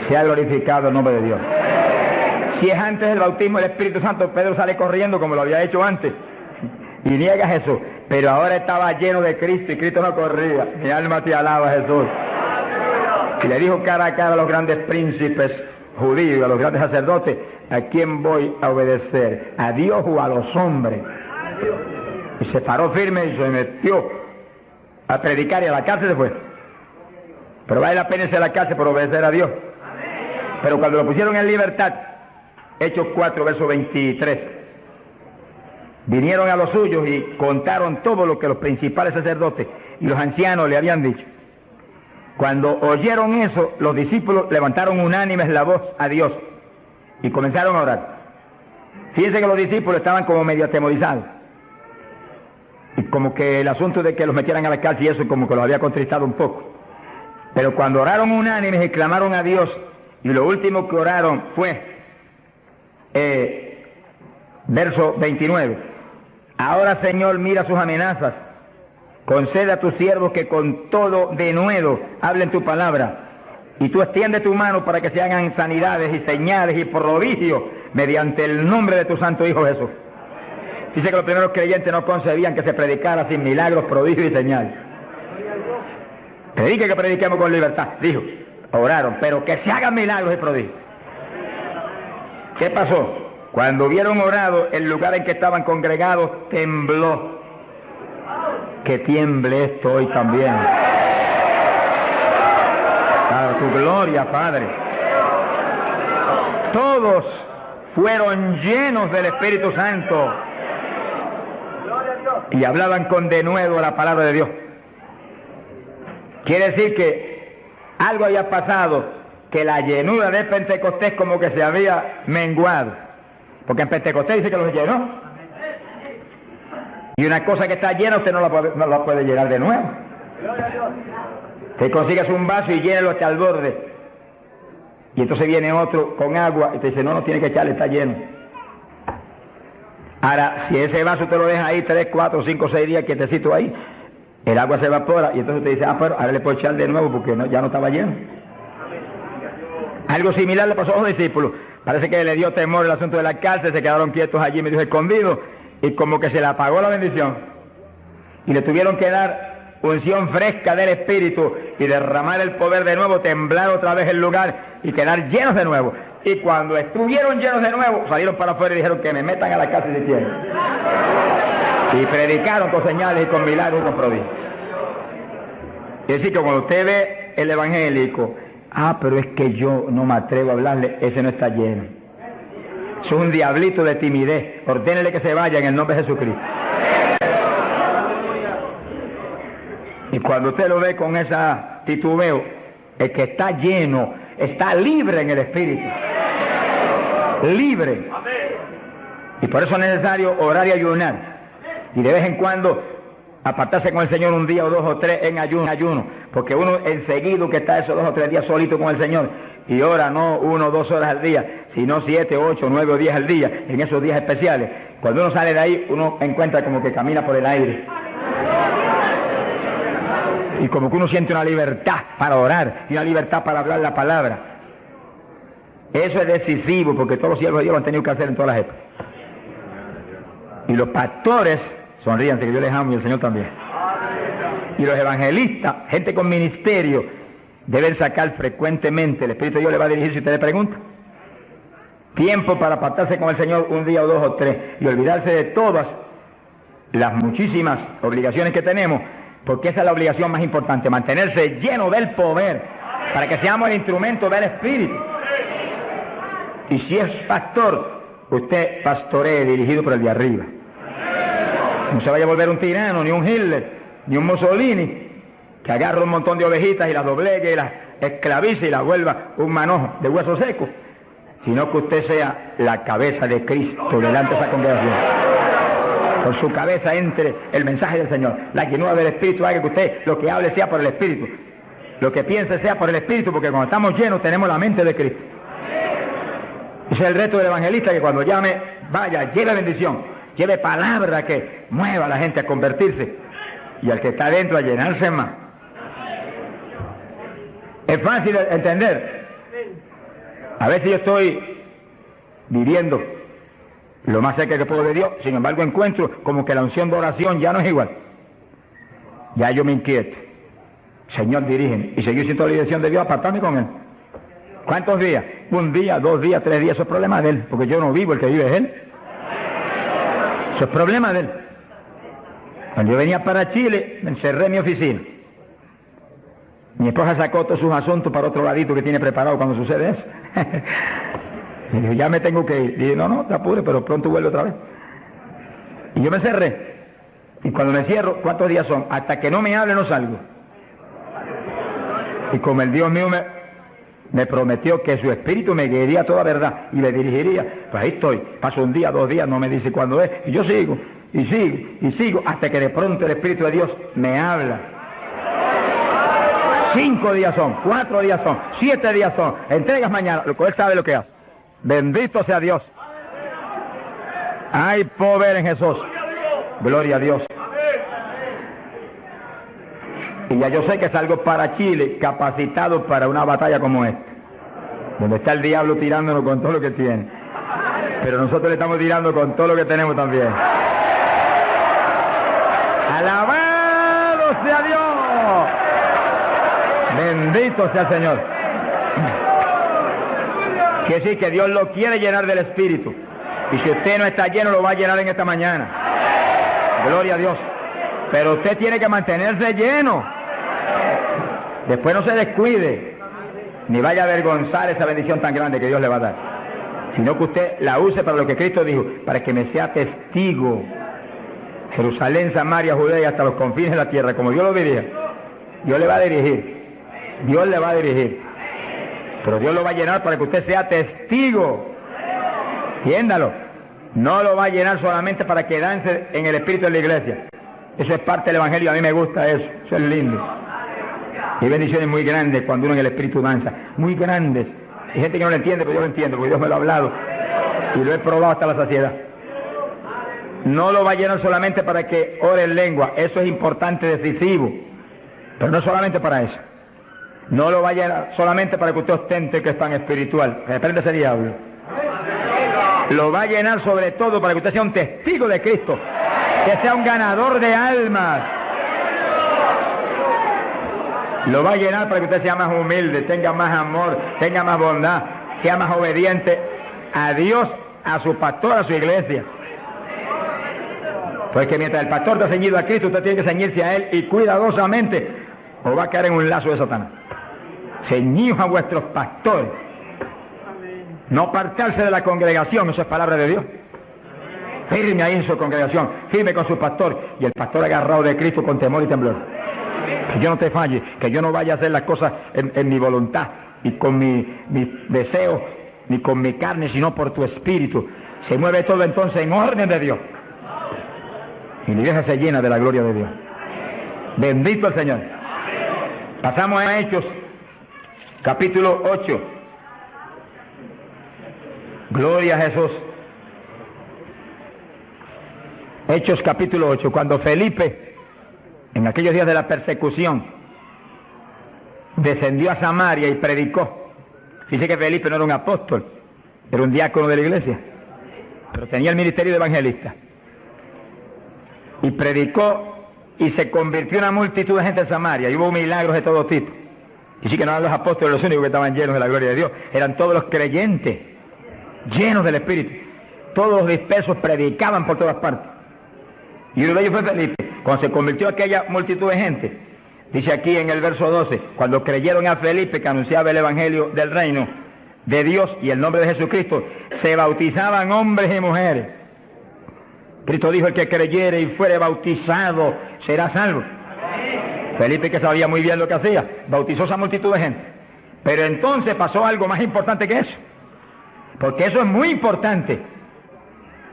Speaker 1: Se ha glorificado el nombre de Dios. Si es antes del bautismo del Espíritu Santo, Pedro sale corriendo como lo había hecho antes y niega a Jesús. Pero ahora estaba lleno de Cristo y Cristo no corría. Mi alma te alaba, Jesús. Y le dijo cara a cara a los grandes príncipes judíos, a los grandes sacerdotes, ¿a quién voy a obedecer? ¿A Dios o a los hombres? Y se paró firme y se metió a predicar y a la cárcel se fue. Pero vale la pena irse a la cárcel por obedecer a Dios. Pero cuando lo pusieron en libertad, Hechos 4, verso 23, vinieron a los suyos y contaron todo lo que los principales sacerdotes y los ancianos le habían dicho. Cuando oyeron eso, los discípulos levantaron unánimes la voz a Dios y comenzaron a orar. Fíjense que los discípulos estaban como medio atemorizados. Y como que el asunto de que los metieran a la cárcel y eso como que los había contristado un poco. Pero cuando oraron unánimes y clamaron a Dios, y lo último que oraron fue, verso 29, ahora Señor mira sus amenazas, concede a tus siervos que con todo denuedo hablen tu palabra, y tú extiende tu mano para que se hagan sanidades y señales y prodigios mediante el nombre de tu santo Hijo Jesús. Dice que los primeros creyentes no concebían que se predicara sin milagros, prodigios y señales. Predique que prediquemos con libertad, dijo. Oraron, pero que se hagan milagros y prodigios. ¿Qué pasó? Cuando hubieron orado, el lugar en que estaban congregados tembló. Que tiemble esto hoy también. Para tu gloria, Padre. Todos fueron llenos del Espíritu Santo. y hablaban con denuedo la palabra de Dios. Quiere decir que algo había pasado, que la llenura de Pentecostés como que se había menguado, porque en Pentecostés dice que los llenó, y una cosa que está llena usted no la puede llenar de nuevo. Te consigues un vaso y llénalo hasta el borde, y entonces viene otro con agua y te dice no tiene que echarle, está lleno. Ahora, si ese vaso te lo deja ahí 3, 4, 5, 6 días quietecito ahí, el agua se evapora y entonces te dice, pero ahora le puedo echar de nuevo porque ya no estaba lleno. Algo similar le pasó a los discípulos. Parece que le dio temor el asunto de la cárcel, se quedaron quietos allí medio escondidos y como que se le apagó la bendición. Y le tuvieron que dar unción fresca del Espíritu y derramar el poder de nuevo, temblar otra vez el lugar y quedar llenos de nuevo. Y cuando estuvieron llenos de nuevo, salieron para afuera y dijeron que me metan a la cárcel si quieren. Y predicaron con señales y con milagros y con prodigios. Es decir, que cuando usted ve el evangélico, pero es que yo no me atrevo a hablarle, ese no está lleno. Es un diablito de timidez. Ordénele que se vaya en el nombre de Jesucristo. Y cuando usted lo ve con esa titubeo, el que está lleno, está libre en el Espíritu. Libre. Y por eso es necesario orar y ayunar. Y de vez en cuando apartarse con el Señor un día o 2 o 3 en ayuno. Porque uno enseguida que está esos 2 o 3 días solito con el Señor y ora no 1 o 2 horas al día, sino 7, 8, 9 o 10 al día, en esos días especiales. Cuando uno sale de ahí, uno encuentra como que camina por el aire. Y como que uno siente una libertad para orar y una libertad para hablar la palabra. Eso es decisivo porque todos los siervos de Dios lo han tenido que hacer en todas las épocas. Y los pastores, sonríanse que yo les amo y el Señor también. Y los evangelistas, gente con ministerio, deben sacar frecuentemente, el Espíritu de Dios le va a dirigir si usted le pregunta, tiempo para apartarse con el Señor un día o 2 o 3 y olvidarse de todas las muchísimas obligaciones que tenemos, porque esa es la obligación más importante, mantenerse lleno del poder, para que seamos el instrumento del Espíritu. Y si es pastor, usted pastoree dirigido por el de arriba. No se vaya a volver un tirano, ni un Hitler, ni un Mussolini, que agarre un montón de ovejitas y las doblegue y las esclavice y las vuelva un manojo de hueso seco, sino que usted sea la cabeza de Cristo delante de esa congregación. Por su cabeza entre el mensaje del Señor. La llenura del Espíritu haga que usted lo que hable sea por el Espíritu, lo que piense sea por el Espíritu, porque cuando estamos llenos tenemos la mente de Cristo. Ese es el reto del evangelista, que cuando llame, vaya, lleve bendición, lleve palabra que mueva a la gente a convertirse y al que está adentro a llenarse más. Es fácil entender. A veces yo estoy viviendo lo más cerca que puedo de Dios, sin embargo encuentro como que la unción de oración ya no es igual. Ya yo me inquieto. Señor, dirígeme. Y seguir siendo la dirección de Dios, apartarme con Él. ¿Cuántos días? 1 día, 2 días, 3 días, eso es problema de Él, porque yo no vivo, el que vive es Él. Eso es problema de Él. Cuando yo venía para Chile, me encerré en mi oficina. Mi esposa sacó todos sus asuntos para otro ladito que tiene preparado cuando sucede eso. Y dijo, ya me tengo que ir. Y dije, no, te apures, pero pronto vuelvo otra vez. Y yo me cerré. Y cuando me cierro, ¿cuántos días son? Hasta que no me hable no salgo. Y como el Dios mío me prometió que su espíritu me guiaría a toda verdad y le dirigiría, pues ahí estoy. Paso 1 día, 2 días, no me dice cuándo es. Y yo sigo, y sigo, y sigo, hasta que de pronto el Espíritu de Dios me habla. 5 días son, 4 días son, 7 días son. Entregas mañana, lo que Él sabe lo que hace. Bendito sea Dios. Hay poder en Jesús. Gloria a Dios. Y ya yo sé que salgo para Chile capacitado para una batalla como esta, donde está el diablo tirándonos con todo lo que tiene, pero nosotros le estamos tirando con todo lo que tenemos también. ¡Alabado sea Dios! Bendito sea el Señor. Quiere decir que Dios lo quiere llenar del Espíritu, y si usted no está lleno lo va a llenar en esta mañana. Gloria a Dios. Pero usted tiene que mantenerse lleno. Después no se descuide, ni vaya a avergonzar esa bendición tan grande que Dios le va a dar, sino que usted la use para lo que Cristo dijo, para que me sea testigo Jerusalén, Samaria, Judea y hasta los confines de la tierra, como Dios lo dirija. Dios le va a dirigir. Dios le va a dirigir. Pero Dios lo va a llenar para que usted sea testigo. Entiéndalo. No lo va a llenar solamente para quedarse en el espíritu de la iglesia. Eso es parte del evangelio, a mí me gusta eso. Eso es lindo. Y hay bendiciones muy grandes cuando uno en el espíritu danza. Muy grandes. Hay gente que no lo entiende, pero yo lo entiendo, porque Dios me lo ha hablado. Y lo he probado hasta la saciedad. No lo va a llenar solamente para que ore en lengua. Eso es importante, decisivo. Pero no solamente para eso. No lo va a llenar solamente para que usted ostente que es tan espiritual. Reprende ese diablo. Lo va a llenar sobre todo para que usted sea un testigo de Cristo. Que sea un ganador de almas. Lo va a llenar para que usted sea más humilde, tenga más amor, tenga más bondad, sea más obediente a Dios, a su pastor, a su iglesia. Porque mientras el pastor está ceñido a Cristo, usted tiene que ceñirse a Él y cuidadosamente, o va a caer en un lazo de Satanás. Ceñidos a vuestros pastores. No apartarse de la congregación, eso es palabra de Dios. Firme ahí en su congregación, firme con su pastor, y el pastor agarrado de Cristo con temor y temblor. Que yo no te falle, que yo no vaya a hacer las cosas en mi voluntad y con mi deseo, ni con mi carne, sino por tu espíritu. Se mueve todo entonces en orden de Dios. Y la iglesia se llena de la gloria de Dios. Bendito el Señor. Pasamos a Hechos, capítulo 8. Gloria a Jesús. Hechos capítulo 8, cuando Felipe, en aquellos días de la persecución, descendió a Samaria y predicó. Dice que Felipe no era un apóstol, era un diácono de la iglesia, pero tenía el ministerio de evangelista. Y predicó y se convirtió una multitud de gente en Samaria, y hubo milagros de todo tipo. Y sí que no eran los apóstoles los únicos que estaban llenos de la gloria de Dios, eran todos los creyentes, llenos del Espíritu. Todos los dispersos predicaban por todas partes. Y uno de ellos fue Felipe. Cuando se convirtió aquella multitud de gente, dice aquí en el verso 12, cuando creyeron a Felipe que anunciaba el evangelio del reino de Dios y el nombre de Jesucristo, se bautizaban hombres y mujeres. Cristo dijo: el que creyere y fuere bautizado será salvo. Felipe, que sabía muy bien lo que hacía, bautizó esa multitud de gente. Pero entonces pasó algo más importante que eso, porque eso es muy importante,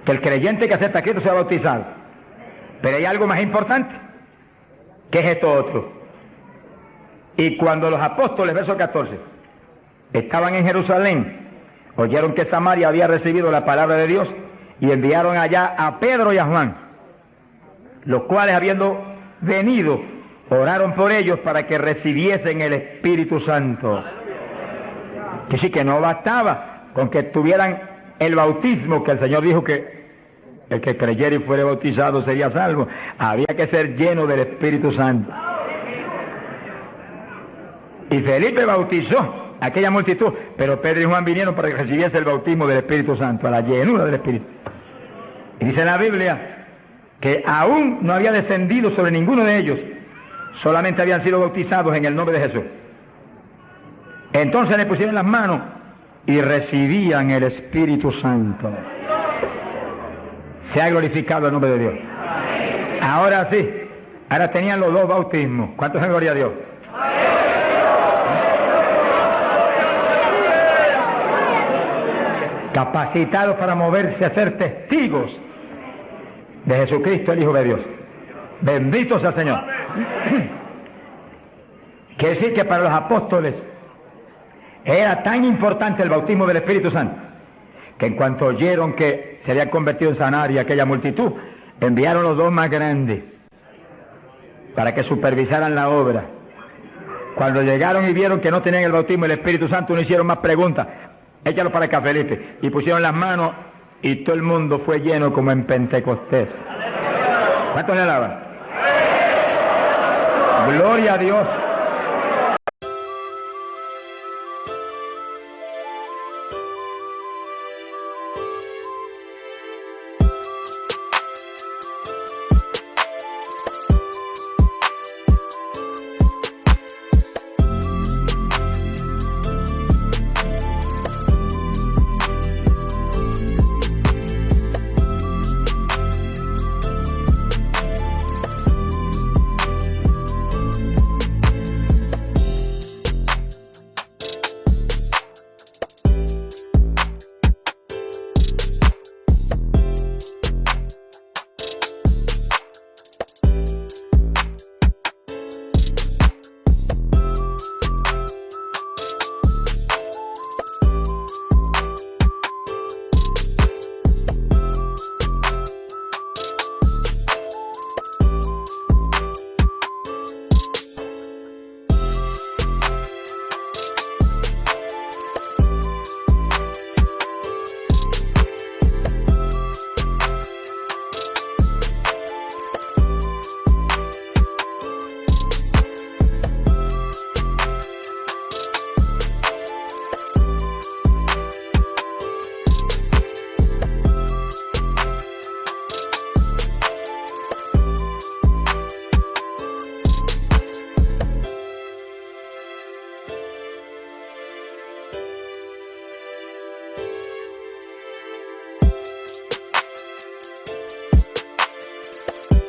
Speaker 1: que el creyente que acepta a Cristo sea bautizado. Pero hay algo más importante, que es esto otro. Y cuando los apóstoles, verso 14, estaban en Jerusalén, oyeron que Samaria había recibido la palabra de Dios, y enviaron allá a Pedro y a Juan, los cuales, habiendo venido, oraron por ellos para que recibiesen el Espíritu Santo. Que sí, que no bastaba con que tuvieran el bautismo, que el Señor dijo que el que creyera y fuere bautizado sería salvo. Había que ser lleno del Espíritu Santo. Y Felipe bautizó a aquella multitud, pero Pedro y Juan vinieron para que recibiese el bautismo del Espíritu Santo, a la llenura del Espíritu. Y dice la Biblia que aún no había descendido sobre ninguno de ellos, solamente habían sido bautizados en el nombre de Jesús. Entonces le pusieron las manos y recibían el Espíritu Santo. Se ha glorificado el nombre de Dios. Ahora sí, ahora tenían los dos bautismos. ¿Cuántos en gloria a Dios? Capacitados para moverse a ser testigos de Jesucristo, el Hijo de Dios. Bendito sea el Señor. Quiere decir que para los apóstoles era tan importante el bautismo del Espíritu Santo, que en cuanto oyeron que se había convertido en Samaria aquella multitud, enviaron los dos más grandes para que supervisaran la obra. Cuando llegaron y vieron que no tenían el bautismo del Espíritu Santo, no hicieron más preguntas. Échalo para acá, Felipe. Y pusieron las manos y todo el mundo fue lleno como en Pentecostés. ¿Cuántos le alaban? Gloria a Dios.